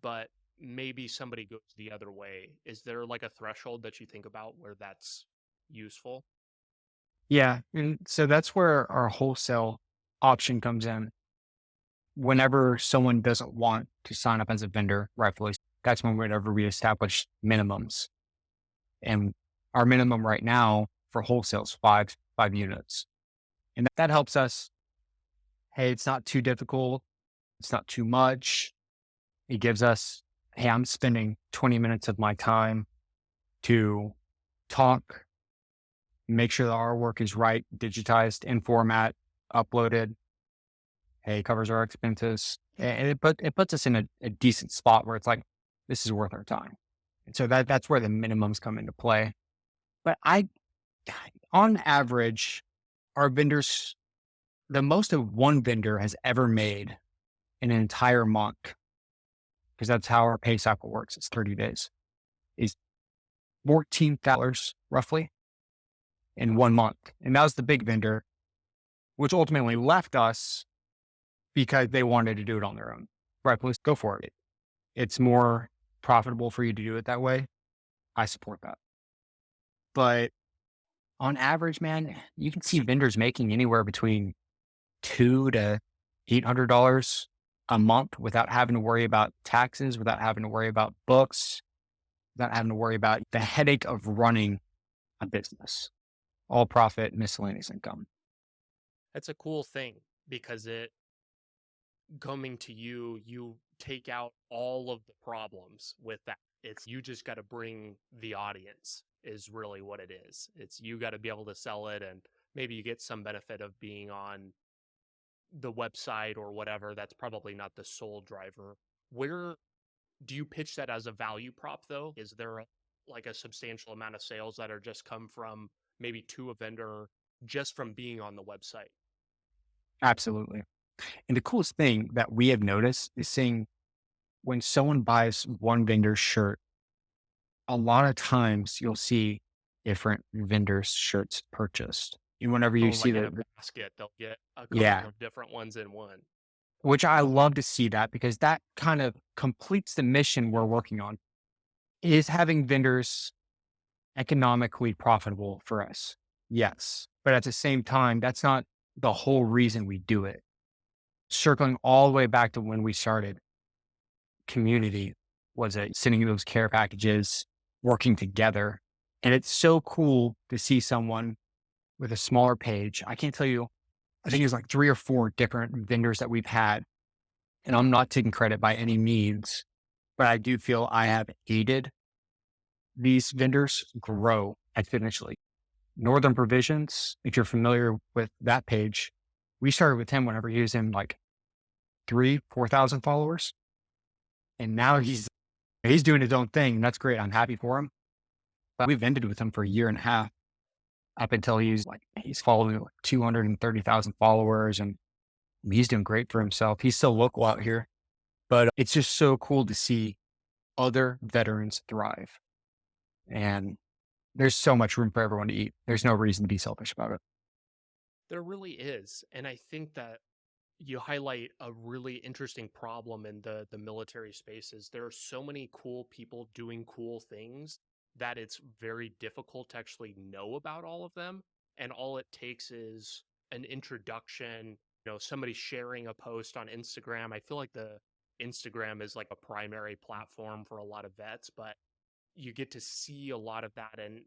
But maybe somebody goes the other way. Is there like a threshold that you think about where that's useful? Yeah. And so that's where our wholesale option comes in. Whenever someone doesn't want to sign up as a vendor, rightfully, that's whenever we establish minimums. And our minimum right now for wholesale is five units. And that helps us. Hey, it's not too difficult. It's not too much. It gives us, hey, I'm spending 20 minutes of my time to talk, make sure the artwork is right, digitized in format, uploaded. Hey, it covers our expenses. And it puts us in a decent spot where it's like, this is worth our time. And so that's where the minimums come into play. But on average, our vendors, the most of one vendor has ever made in an entire month, because that's how our pay cycle works. It's 30 days, is $14 roughly in 1 month. And that was the big vendor, which ultimately left us because they wanted to do it on their own. Right, please go for it. It's more profitable for you to do it that way. I support that. But on average, man, you can see vendors making anywhere between $200 to $800 a month without having to worry about taxes, without having to worry about books, without having to worry about the headache of running a business. All profit, miscellaneous income. That's a cool thing because it coming to you, you take out all of the problems with that. It's you just got to bring the audience is really what it is. It's you got to be able to sell it, and maybe you get some benefit of being on the website or whatever. That's probably not the sole driver. Where do you pitch that as a value prop though? Is there like a substantial amount of sales that are just come from maybe to a vendor just from being on the website? Absolutely. And the coolest thing that we have noticed is seeing when someone buys one vendor's shirt, a lot of times you'll see different vendors' shirts purchased. And whenever you Oh, see like in a basket, they'll get a couple yeah, of different ones in one. which I love to see that because that kind of completes the mission we're working on is having vendors economically profitable for us. Yes. But at the same time, that's not the whole reason we do it. Circling all the way back to when we started, community was it sending those care packages, working together. And it's so cool to see someone with a smaller page. I can't tell you, I think it's like 3 or 4 different vendors that we've had. And I'm not taking credit by any means, but I do feel I have aided these vendors grow exponentially. Northern Provisions, if you're familiar with that page, we started with him whenever he was in like 4,000 followers. And now he's doing his own thing. And that's great. I'm happy for him. But we've ended with him for a year and a half up until he's following like 230,000 followers and he's doing great for himself. He's still local out here, but it's just so cool to see other veterans thrive. And there's so much room for everyone to eat. There's no reason to be selfish about it. There really is. And I think that you highlight a really interesting problem in the military spaces. There are so many cool people doing cool things that it's very difficult to actually know about all of them. And all it takes is an introduction, somebody sharing a post on Instagram. I feel like the Instagram is like a primary platform for a lot of vets, but you get to see a lot of that and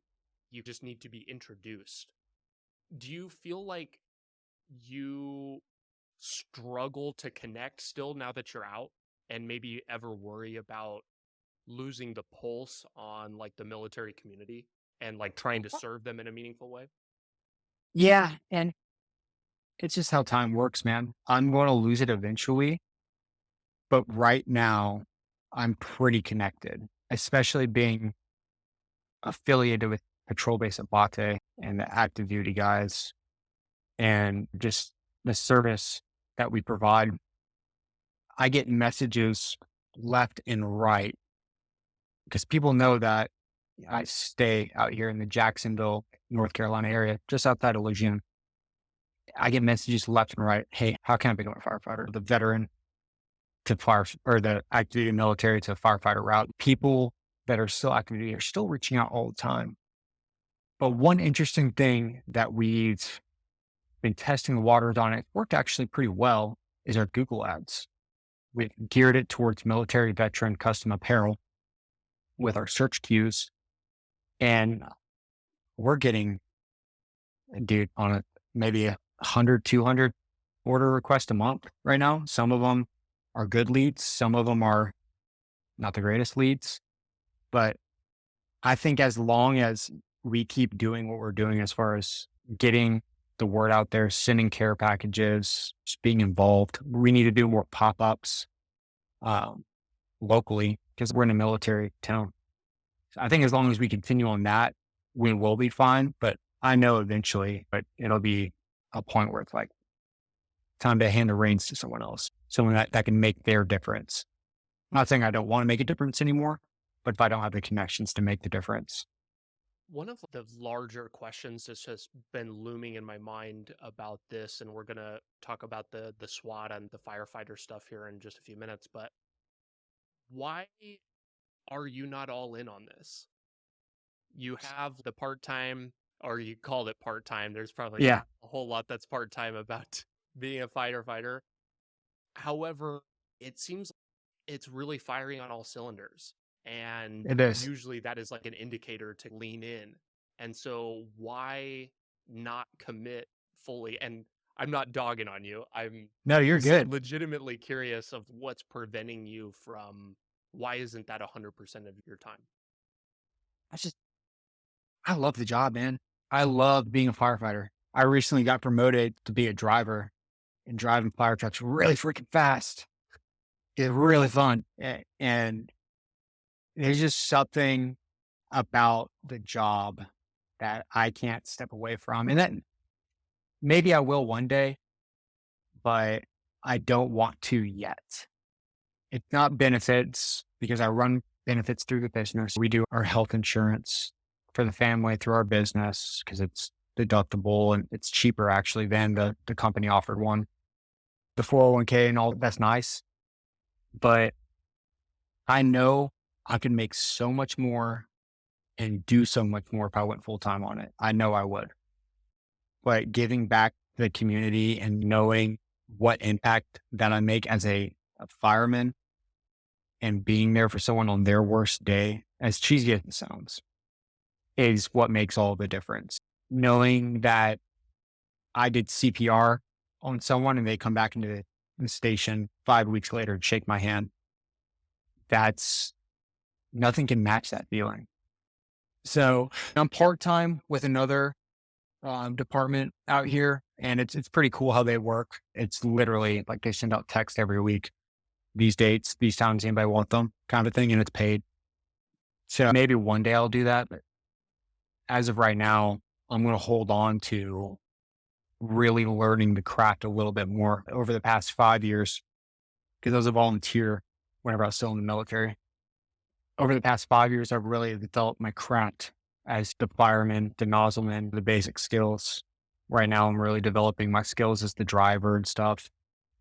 you just need to be introduced. Do you feel like you struggle to connect still now that you're out and maybe ever worry about losing the pulse on like the military community and like trying to serve them in a meaningful way? Yeah. And it's just how time works, man. I'm going to lose it eventually. But right now, I'm pretty connected, especially being affiliated with Patrol Base at Bate and the active duty guys and just the service that we provide. I get messages left and right because people know that I stay out here in the Jacksonville, North Carolina area, just outside of Lejeune. I get messages left and right. Hey, how can I become a firefighter? The veteran to fire or the active duty military to firefighter route. People that are still active duty are still reaching out all the time. But one interesting thing that we've been testing the waters on, it worked actually pretty well, is our Google ads. We've geared it towards military veteran custom apparel with our search queues. And we're getting, dude, on a maybe 100, 200 order requests a month right now. Some of them are good leads. Some of them are not the greatest leads. But I think as long as we keep doing what we're doing as far as getting the word out there, sending care packages, just being involved, we need to do more pop ups um, locally because we're in a military town. So I think as long as we continue on that, we will be fine. But I know eventually, but it'll be a point where it's like time to hand the reins to someone else, someone that can make their difference. I'm not saying I don't want to make a difference anymore, but if I don't have the connections to make the difference. One of the larger questions that's just been looming in my mind about this, and we're gonna talk about the SWAT and the firefighter stuff here in just a few minutes, but why are you not all in on this? You have the part-time, or you called it part-time. There's probably not Yeah, a whole lot that's part-time about being a firefighter. However, it seems it's really firing on all cylinders. And it is. usually that is like an indicator to lean in. And so why not commit fully? And I'm not dogging on you. I'm No, you're good. legitimately curious of what's preventing you from Why isn't that 100% of your time? I just, I love the job, man. I love being a firefighter. I recently got promoted to be a driver and driving fire trucks really freaking fast. It's really fun. And there's just something about the job that I can't step away from. And that maybe I will one day, but I don't want to yet. It's not benefits because I run benefits through the business. We do our health insurance for the family through our business because it's deductible and it's cheaper actually than the company offered one. The 401k and all that's nice, but I know I could make so much more and do so much more if I went full time on it. I know I would. But giving back to the community and knowing what impact that I make as a fireman and being there for someone on their worst day, as cheesy as it sounds, is what makes all the difference. Knowing that I did CPR on someone and they come back into the station 5 weeks later and shake my hand, that's nothing can match that feeling. So I'm part time with another department out here, and it's pretty cool how they work. It's literally like they send out text every week. These dates, these times, anybody want them, kind of thing, and it's paid. So maybe one day I'll do that, but as of right now, I'm going to hold on to really learning the craft a little bit more over the past 5 years because I was a volunteer whenever I was still in the military. Over the past 5 years, I've really developed my craft as the fireman, the nozzleman, the basic skills. Right now, I'm really developing my skills as the driver and stuff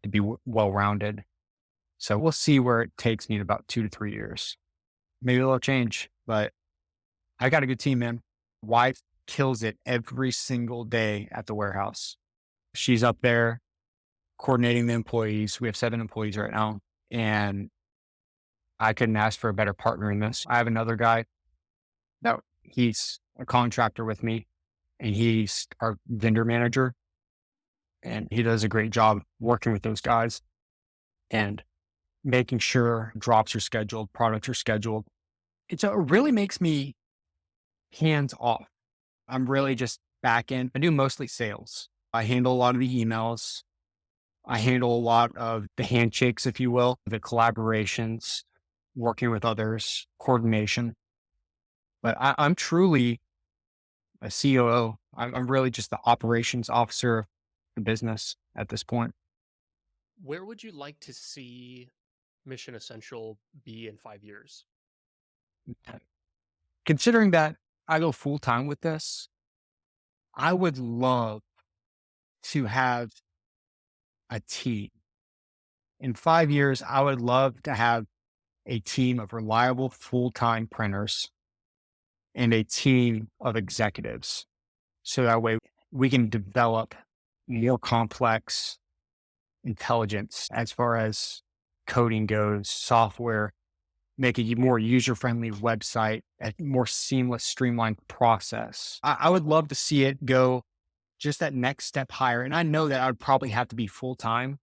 to be well rounded. So we'll see where it takes me in about 2 to 3 years. Maybe it'll change, but I got a good team, man. Wife kills it every single day at the warehouse. She's up there coordinating the employees. We have 7 employees right now, and I couldn't ask for a better partner in this. I have another guy that he's a contractor with me, and he's our vendor manager, and he does a great job working with those guys and making sure drops are scheduled, products are scheduled. It really makes me hands off. I'm really just back end. I do mostly sales. I handle a lot of the emails. I handle a lot of the handshakes, if you will, the collaborations, working with others, coordination. But I'm truly a COO. I'm really just the operations officer of the business at this point. Where would you like to see Mission Essential be in 5 years? Considering that I go full time with this, I would love to have a team. In 5 years, I would love to have a team of reliable full time printers and a team of executives. So that way we can develop more complex intelligence as far as coding goes, software, make a more user friendly website, a more seamless, streamlined process. I would love to see it go just that next step higher. And I know that I would probably have to be full time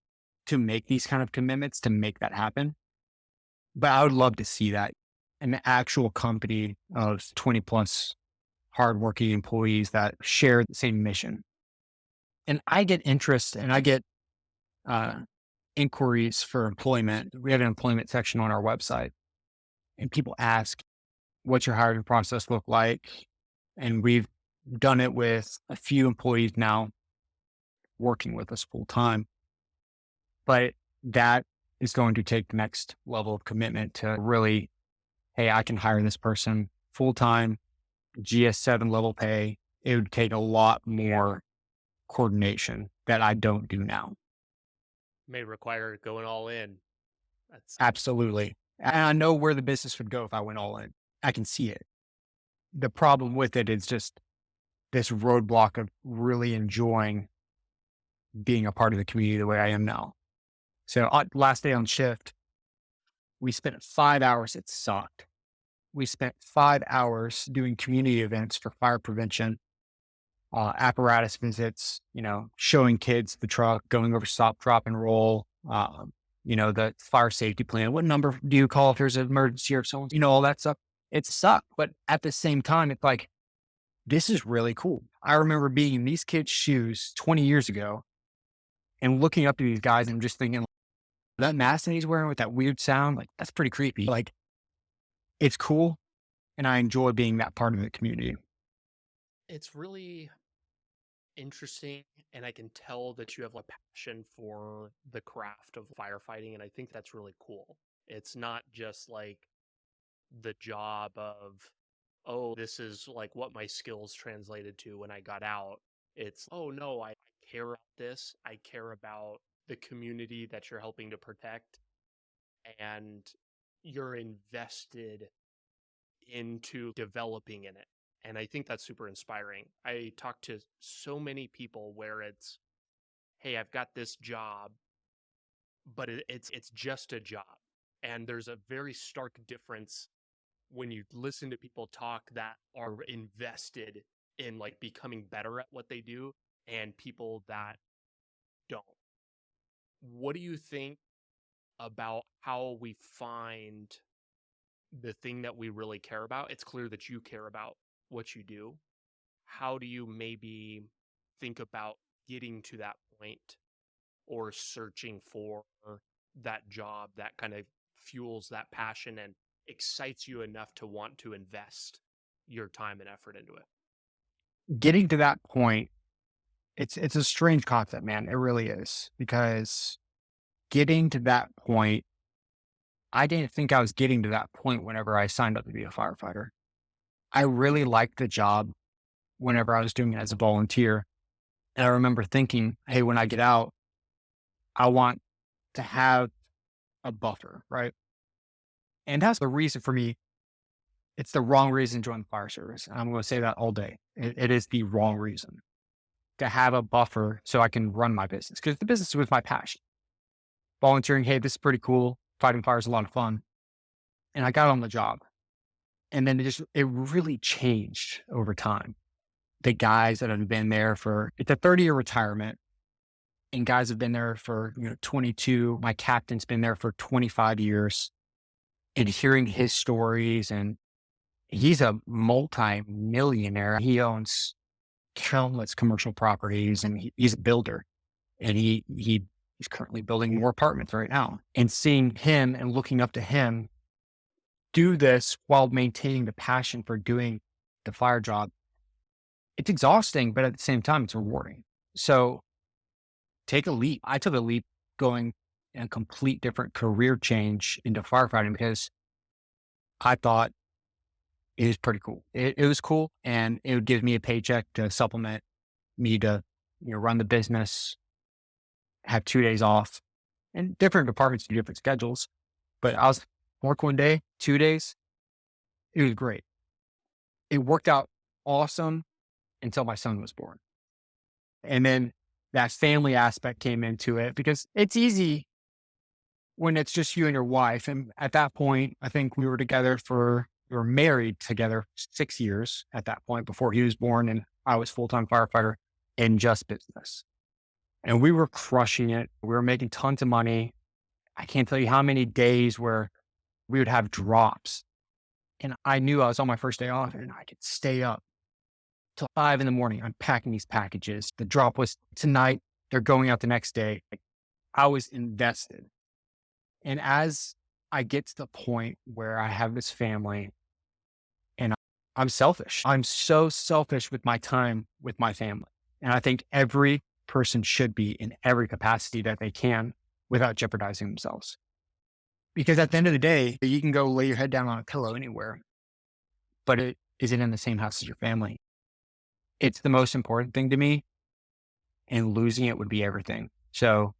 to make these kind of commitments to make that happen. But I would love to see that an actual company of 20 plus hardworking employees that share the same mission. And I get interest and I get uh, inquiries for employment. We have an employment section on our website, and people ask, what's your hiring process look like? And we've done it with a few employees now working with us full time. But that is going to take the next level of commitment to really, hey, I can hire this person full time, GS7 level pay. It would take a lot more coordination that I don't do now. May require going all in. That's Absolutely. And I know where the business would go if I went all in. I can see it. The problem with it is just this roadblock of really enjoying being a part of the community the way I am now. So last day on shift, we spent 5 hours. It sucked. We spent 5 hours doing community events for fire prevention, apparatus visits, showing kids the truck, going over stop, drop, and roll, the fire safety plan. What number do you call if there's an emergency or someone, all that stuff. It sucked. But at the same time, it's like, this is really cool. I remember being in these kids' shoes 20 years ago and looking up to these guys and just thinking, that mask that he's wearing with that weird sound, like, that's pretty creepy. Like, it's cool. And I enjoy being that part of the community. It's really interesting, and I can tell that you have a passion for the craft of firefighting, and I think that's really cool. It's not just like the job of, oh, this is like what my skills translated to when I got out. It's, oh no, I care about this. I care about the community that you're helping to protect, and you're invested into developing in it. And I think that's super inspiring. I talk to so many people where it's, hey, I've got this job, but it's just a job. And there's a very stark difference when you listen to people talk that are invested in like becoming better at what they do and people that don't. What do you think about how we find the thing that we really care about? It's clear that you care about what you do. How do you maybe think about getting to that point or searching for that job that kind of fuels that passion and excites you enough to want to invest your time and effort into it? Getting to that point, it's a strange concept, man. It really is. Because getting to that point, I didn't think I was getting to that point whenever I signed up to be a firefighter. I really liked the job whenever I was doing it as a volunteer. And I remember thinking, hey, when I get out, I want to have a buffer, right? And that's the reason for me. It's the wrong reason to join the fire service. I'm going to say that all day. It is the wrong reason to have a buffer so I can run my business because the business was my passion. Volunteering, hey, this is pretty cool. Fighting fire is a lot of fun. And I got on the job. And then it really changed over time. The guys that have been there it's a 30-year retirement, and guys have been there for, 22. My captain's been there for 25 years, and hearing his stories, and he's a multi-millionaire. He owns countless commercial properties, and he's a builder, and he's currently building more apartments right now. And seeing him and looking up to him do this while maintaining the passion for doing the fire job, it's exhausting, but at the same time, it's rewarding. So take a leap. I took a leap going in a complete different career change into firefighting because I thought it was pretty cool. It was cool, and it would give me a paycheck to supplement me to, run the business, have 2 days off, and different departments do different schedules. But I was work one day, 2 days. It was great. It worked out awesome until my son was born. And then that family aspect came into it because it's easy when it's just you and your wife. And at that point, I think we were married together 6 years at that point before he was born. And I was full-time firefighter in just business. And we were crushing it. We were making tons of money. I can't tell you how many days where we would have drops. And I knew I was on my first day off and I could stay up till 5 in the morning unpacking these packages. The drop was tonight. They're going out the next day. Like, I was invested. And as I get to the point where I have this family and I'm selfish, I'm so selfish with my time with my family. And I think every person should be in every capacity that they can without jeopardizing themselves. Because at the end of the day, you can go lay your head down on a pillow anywhere, but is it in the same house as your family? It's the most important thing to me, and losing it would be everything. So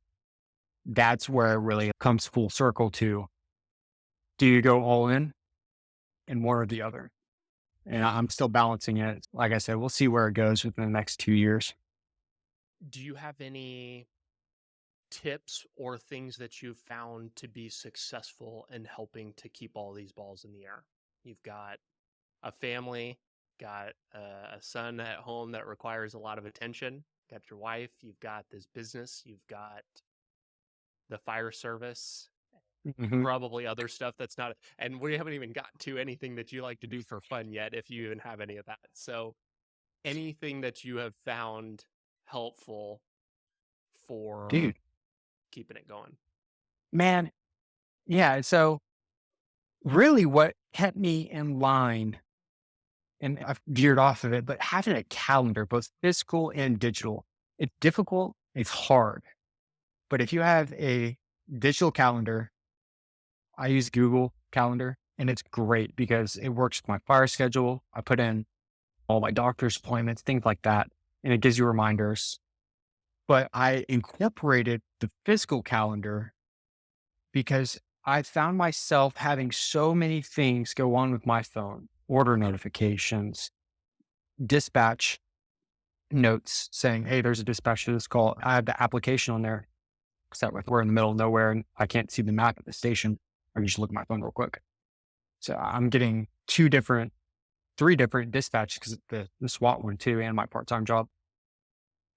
that's where it really comes full circle to, do you go all in one or the other? And I'm still balancing it. Like I said, we'll see where it goes within the next 2 years. Do you have any tips or things that you've found to be successful in helping to keep all these balls in the air? You've got a family, got a son at home that requires a lot of attention, got your wife, you've got this business, you've got the fire service, Hmm. probably other stuff that's not, and we haven't even gotten to anything that you like to do for fun yet, if you even have any of that. So anything that you have found helpful for Dude, keeping it going. man. Yeah. So really what kept me in line, and I've veered off of it, but having a calendar, both physical and digital, it's difficult. It's hard. But if you have a digital calendar, I use Google Calendar and it's great because it works with my fire schedule. I put in all my doctor's appointments, things like that, and it gives you reminders. But I incorporated the physical calendar because I found myself having so many things go on with my phone, order notifications, dispatch notes saying, hey, there's a dispatch to this call. I have the application on there because that we're in the middle of nowhere and I can't see the map at the station. I can just look at my phone real quick. So I'm getting three different dispatches because the SWAT one too, and my part-time job,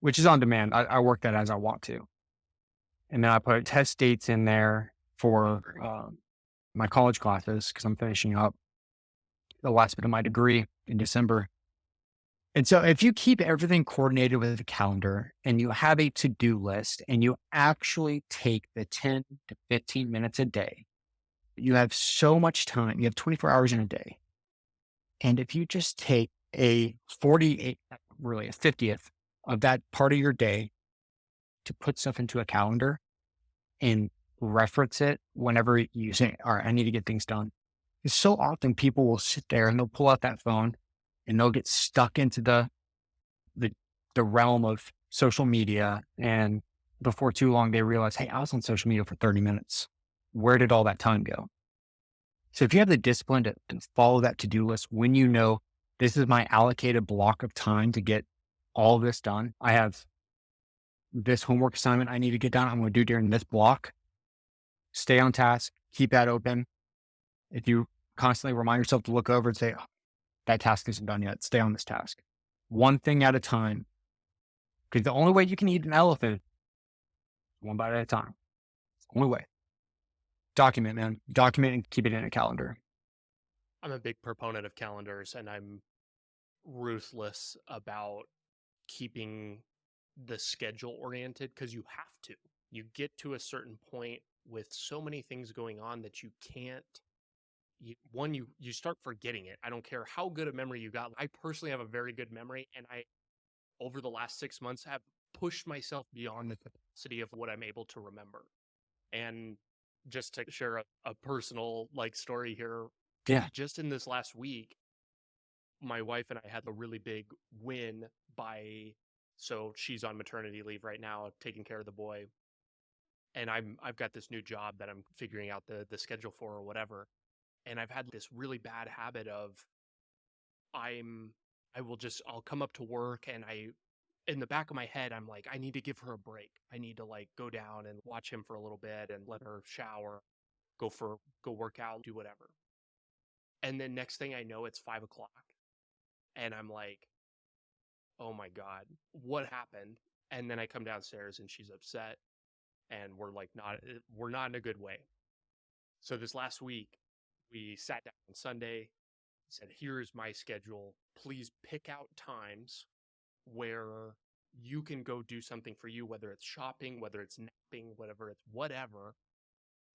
which is on demand. I work that as I want to. And then I put test dates in there for my college classes because I'm finishing up the last bit of my degree in December. And so if you keep everything coordinated with a calendar and you have a to-do list and you actually take the 10 to 15 minutes a day, you have so much time. You have 24 hours in a day. And if you just take a 48, really a 50th of that part of your day to put stuff into a calendar and reference it whenever you say, all right, I need to get things done. It's so often people will sit there and they'll pull out that phone and they'll get stuck into the, the realm of social media. And before too long, they realize, hey, I was on social media for 30 minutes. Where did all that time go? So if you have the discipline to follow that to-do list, when you know this is my allocated block of time to get all this done, I have this homework assignment I need to get done. I'm going to do during this block. Stay on task, keep that open. If you constantly remind yourself to look over and say, "Oh, that task isn't done yet, stay on this task. One thing at a time. Because the only way you can eat an elephant, one bite at a time. It's the only way. Document, man. Document and keep it in a calendar. I'm a big proponent of calendars, and I'm ruthless about keeping the schedule oriented because you have to. You get to a certain point with so many things going on that you can't. You start forgetting it. I don't care how good a memory you got. I personally have a very good memory, and I over the last 6 months have pushed myself beyond the capacity of what I'm able to remember. And just to share a personal like story here, Yeah. just in this last week, my wife and I had a really big win by so she's on maternity leave right now, taking care of the boy. And I've got this new job that I'm figuring out the schedule for or whatever. And I've had this really bad habit of I'm I'll come up to work and I in the back of my head I'm like I need to give her a break. I need to like go down and watch him for a little bit and let her shower, go work out, do whatever. And then next thing I know it's 5 o'clock and I'm like, oh my God, what happened? And then I come downstairs and she's upset and we're not in a good way. So this last week we sat down on Sunday, said, here's my schedule. Please pick out times where you can go do something for you, whether it's shopping, whether it's napping, whatever.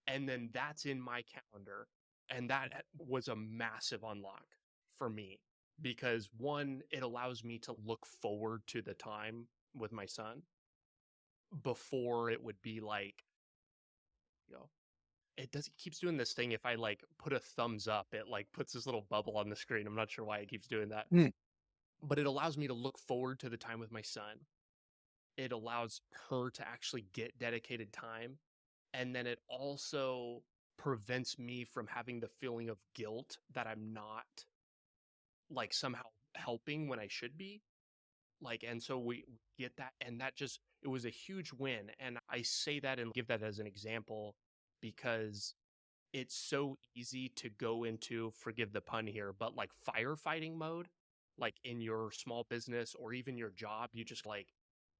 And then that's in my calendar. And that was a massive unlock for me because one, it allows me to look forward to the time with my son before it would be like, you know, it keeps doing this thing. If I like put a thumbs up, it like puts this little bubble on the screen. I'm not sure why it keeps doing that, Mm. but it allows me to look forward to the time with my son. It allows her to actually get dedicated time. And then it also prevents me from having the feeling of guilt that I'm not like somehow helping when I should be. Like, and so we get that. And that just, it was a huge win. And I say that and give that as an example because it's so easy to go into, forgive the pun here, but like firefighting mode, like in your small business or even your job, you just like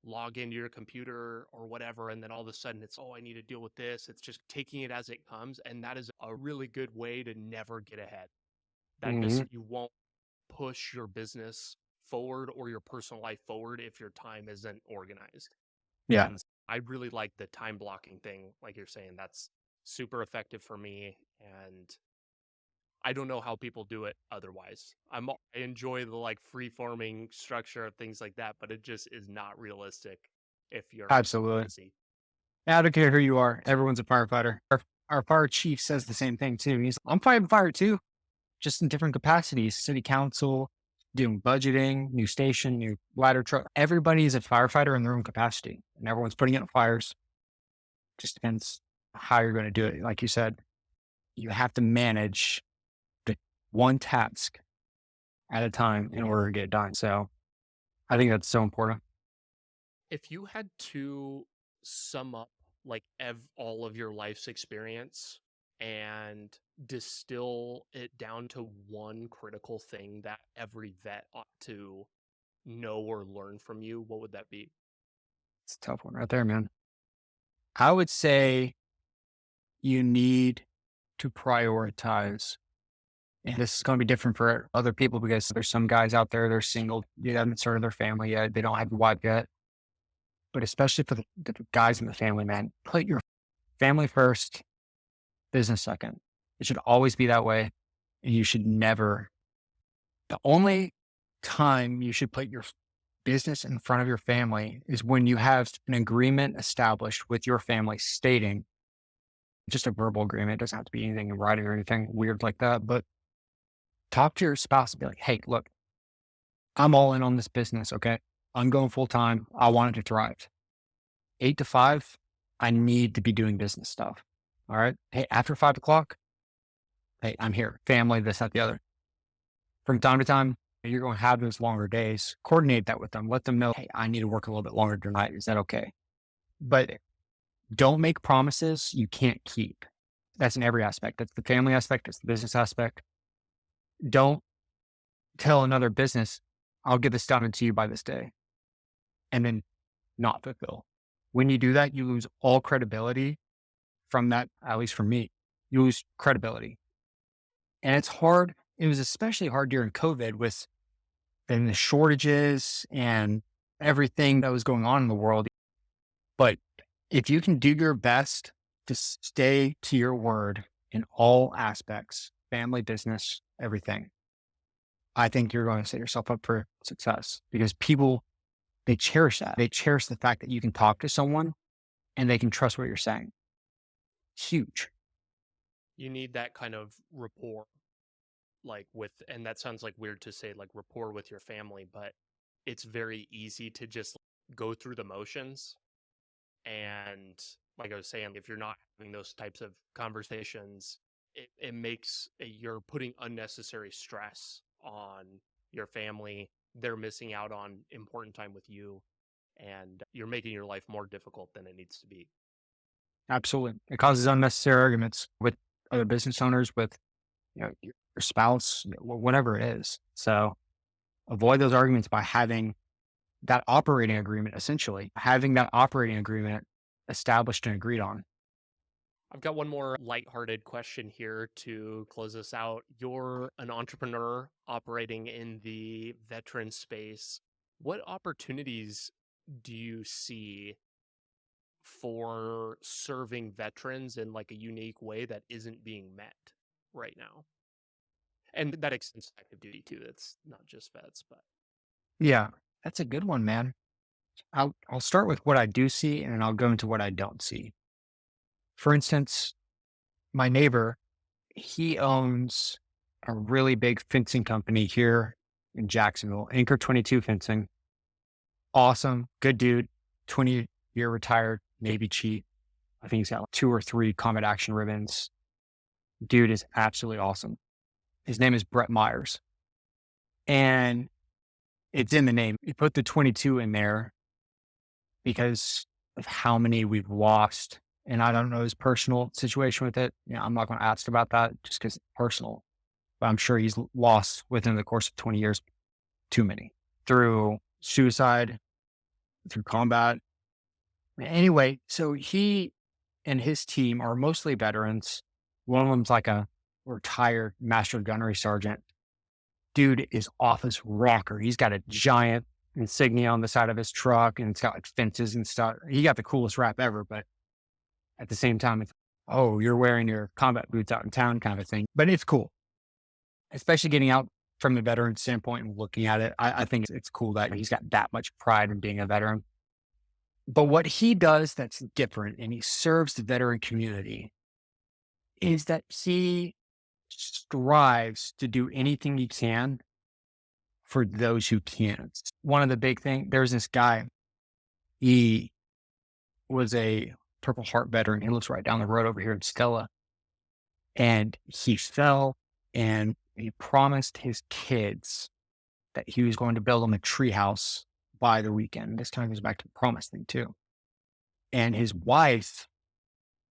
log into your computer or whatever, and then all of a sudden it's, oh, I need to deal with this. It's just taking it as it comes. And that is a really good way to never get ahead. That just, Hmm. you won't push your business forward or your personal life forward if your time isn't organized. Yeah, And I really like the time blocking thing. Like you're saying, that's super effective for me. And I don't know how people do it otherwise. I enjoy the like free forming structure of things like that, but it just is not realistic if you're absolutely. busy. I don't care who you are. Everyone's a firefighter. Our fire chief says the same thing too. I'm fighting fire too, just in different capacities. City council, doing budgeting, new station, new ladder truck. Everybody is a firefighter in their own capacity, and everyone's putting out fires. Just depends how you're going to do it. Like you said, you have to manage the one task at a time in order to get it done. So I think that's so important. If you had to sum up like all of your life's experience and distill it down to one critical thing that every vet ought to know or learn from you, what would that be? It's a tough one right there, man. I would say you need to prioritize. And this is going to be different for other people because there's some guys out there, they're single, they haven't started their family yet, they don't have a wife yet. But especially for the guys in the family, man, put your family first, business second. It should always be that way. And you should never, the only time you should put your business in front of your family is when you have an agreement established with your family stating just a verbal agreement. It doesn't have to be anything in writing or anything weird like that. But talk to your spouse and be like, hey, look, I'm all in on this business. Okay. I'm going full time. I want it to thrive. 8 to 5, I need to be doing business stuff. All right. Hey, after 5 o'clock, hey, I'm here. Family, this, that, the other. From time to time, you're going to have those longer days. Coordinate that with them. Let them know, hey, I need to work a little bit longer tonight. Is that okay? But don't make promises you can't keep. That's in every aspect. That's the family aspect. That's the business aspect. Don't tell another business, I'll get this done to you by this day, and then not fulfill. When you do that, you lose all credibility from that, at least for me. You lose credibility. And it's hard. It was especially hard during COVID with then the shortages and everything that was going on in the world. But if you can do your best to stay to your word in all aspects, family, business, everything, I think you're going to set yourself up for success because people, they cherish that. They cherish the fact that you can talk to someone and they can trust what you're saying. Huge. You need that kind of rapport, like with, and that sounds like weird to say, like rapport with your family, but it's very easy to just go through the motions. And like I was saying, if you're not having those types of conversations, it makes you're putting unnecessary stress on your family. They're missing out on important time with you, and you're making your life more difficult than it needs to be. Absolutely. It causes unnecessary arguments with other business owners, with your spouse, whatever it is. So avoid those arguments by having that operating agreement, essentially having that operating agreement established and agreed on. I've got one more lighthearted question here to close us out. You're an entrepreneur operating in the veteran space. What opportunities do you see for serving veterans in like a unique way that isn't being met right now? And that extends to active duty too. That's not just vets, but Yeah, that's a good one, man. I'll start with what I do see and then I'll go into what I don't see. For instance, my neighbor, he owns a really big fencing company here in Jacksonville, Anchor 22 Fencing. Awesome, good dude, 20-year retired Navy chief. I think he's got like 2 or 3 combat action ribbons. Dude is absolutely awesome. His name is Brett Myers. And it's in the name. We put the 22 in there because of how many we've lost. And I don't know his personal situation with it. I'm not going to ask about that just because it's personal. But I'm sure he's lost within the course of 20 years too many through suicide, through combat. Anyway, so he and his team are mostly veterans. One of them's like a retired master gunnery sergeant. Dude is off his rocker. He's got a giant insignia on the side of his truck and it's got like fences and stuff. He got the coolest rap ever, but at the same time, it's, oh, you're wearing your combat boots out in town kind of thing. But it's cool, especially getting out from the veteran standpoint and looking at it. I think it's cool that he's got that much pride in being a veteran. But what he does that's different and he serves the veteran community is that he strives to do anything he can for those who can't. One of the big things, there's this guy, he was a Purple Heart veteran. He lives right down the road over here in Stella. And he fell and he promised his kids that he was going to build them a treehouse by the weekend. This kind of goes back to the promise thing too. And his wife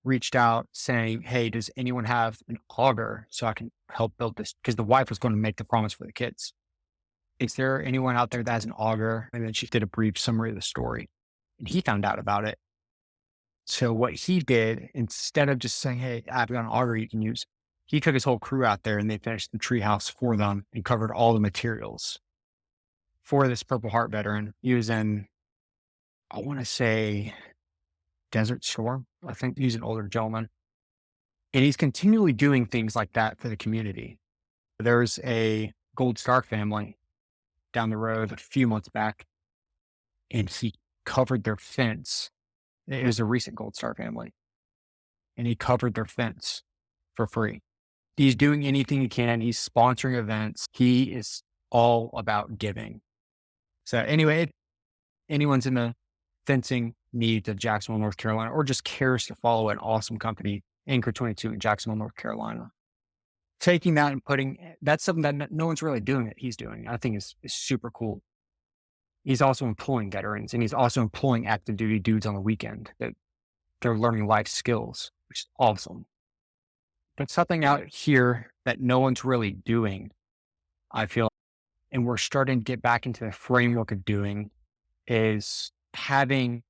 reached out saying, hey, does anyone have an auger so I can help build this? Because the wife was going to make the promise for the kids. Is there anyone out there that has an auger? And then she did a brief summary of the story. And he found out about it. So what he did, instead of just saying, hey, I've got an auger you can use, he took his whole crew out there and they finished the treehouse for them and covered all the materials for this Purple Heart veteran. He was in, I want to say, Desert Storm. I think he's an older gentleman. And he's continually doing things like that for the community. There's a Gold Star family down the road a few months back, and he covered their fence. It was a recent Gold Star family, and he covered their fence for free. He's doing anything he can. He's sponsoring events. He is all about giving. So anyway, if anyone's in the fencing needs of Jacksonville, North Carolina, or just cares to follow an awesome company, Anchor 22 in Jacksonville, North Carolina, taking that and that's something that no one's really doing that he's doing. I think is super cool. He's also employing veterans and he's also employing active duty dudes on the weekend that they're learning life skills, which is awesome. But something out here that no one's really doing, I feel, and we're starting to get back into the framework of doing is having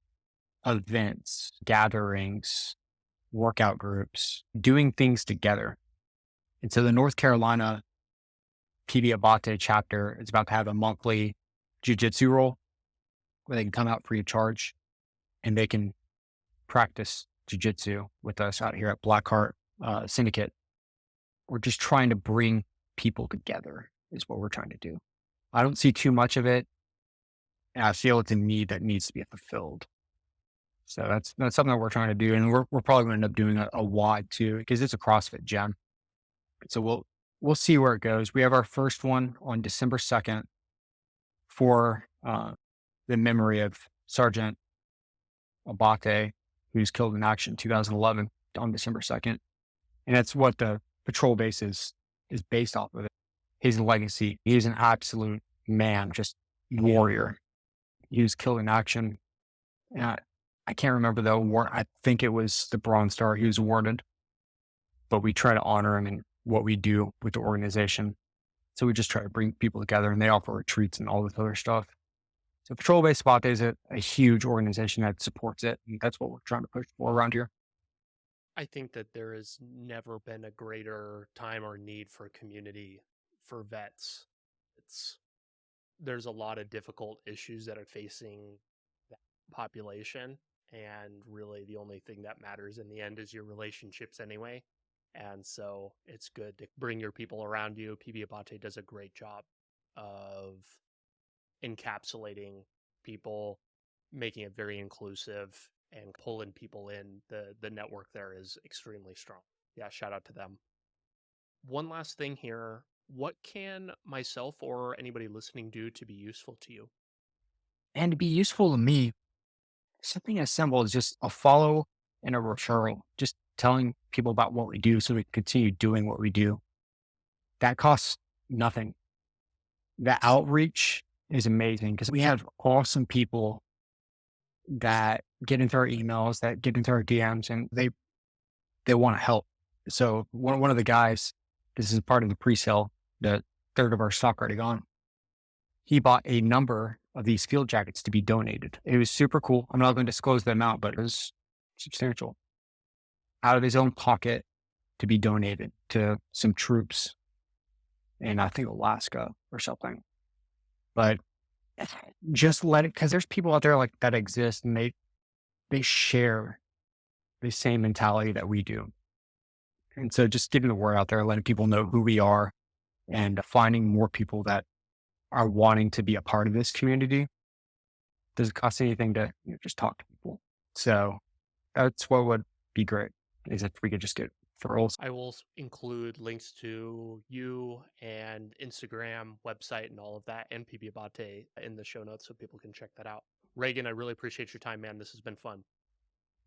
events, gatherings, workout groups, doing things together. And so the North Carolina PD Abate chapter is about to have a monthly jujitsu roll where they can come out free of charge and they can practice jujitsu with us out here at Blackheart Syndicate. We're just trying to bring people together is what we're trying to do. I don't see too much of it. And I feel it's a need that needs to be fulfilled. So that's something that we're trying to do. And we're probably going to end up doing a WOD too, because it's a CrossFit gym. So we'll see where it goes. We have our first one on December 2nd for the memory of Sergeant Abate, who's killed in action in 2011 on December 2nd. And that's what the patrol base is based off of it. His legacy. He's an absolute man, just warrior. He was killed in action. I can't remember the award. I think it was the Bronze Star he was awarded. But we try to honor him in what we do with the organization. So we just try to bring people together and they offer retreats and all this other stuff. So Patrol Base Spot is a huge organization that supports it. And that's what we're trying to push for around here. I think that there has never been a greater time or need for community for vets. There's a lot of difficult issues that are facing that population. And really the only thing that matters in the end is your relationships anyway. And so it's good to bring your people around you. PB Abate does a great job of encapsulating people, making it very inclusive and pulling people in. The network there is extremely strong. Yeah, shout out to them. One last thing here. What can myself or anybody listening do to be useful to you? And to be useful to me, something as simple as just a follow and a referral, just telling people about what we do so we can continue doing what we do. That costs nothing. The outreach is amazing because we have awesome people that get into our emails, that get into our DMs, and they want to help. So one of the guys, this is part of the pre-sale, the third of our stock already gone. He bought a number of these field jackets to be donated. It was super cool. I'm not going to disclose the amount, but it was substantial. Out of his own pocket to be donated to some troops in, I think, Alaska or something. But just let it, because there's people out there like that exist, and they share the same mentality that we do. And so just getting the word out there, letting people know who we are, and finding more people that are wanting to be a part of this community. Doesn't cost anything to just talk to people. So that's what would be great, is if we could just get referrals. I will include links to you and Instagram, website, and all of that, and PB Abate in the show notes so people can check that out. Reagan, I really appreciate your time, man. This has been fun.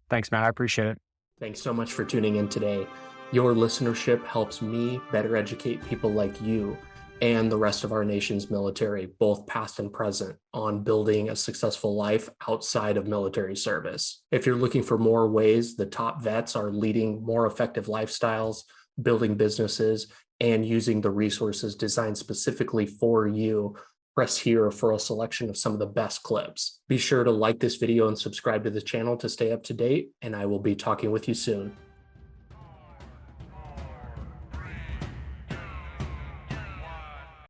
Thanks, Matt. I appreciate it. Thanks so much for tuning in today. Your listenership helps me better educate people like you and the rest of our nation's military, both past and present, on building a successful life outside of military service. If you're looking for more ways the top vets are leading more effective lifestyles, building businesses, and using the resources designed specifically for you, press here for a selection of some of the best clips. Be sure to like this video and subscribe to the channel to stay up to date, and I will be talking with you soon.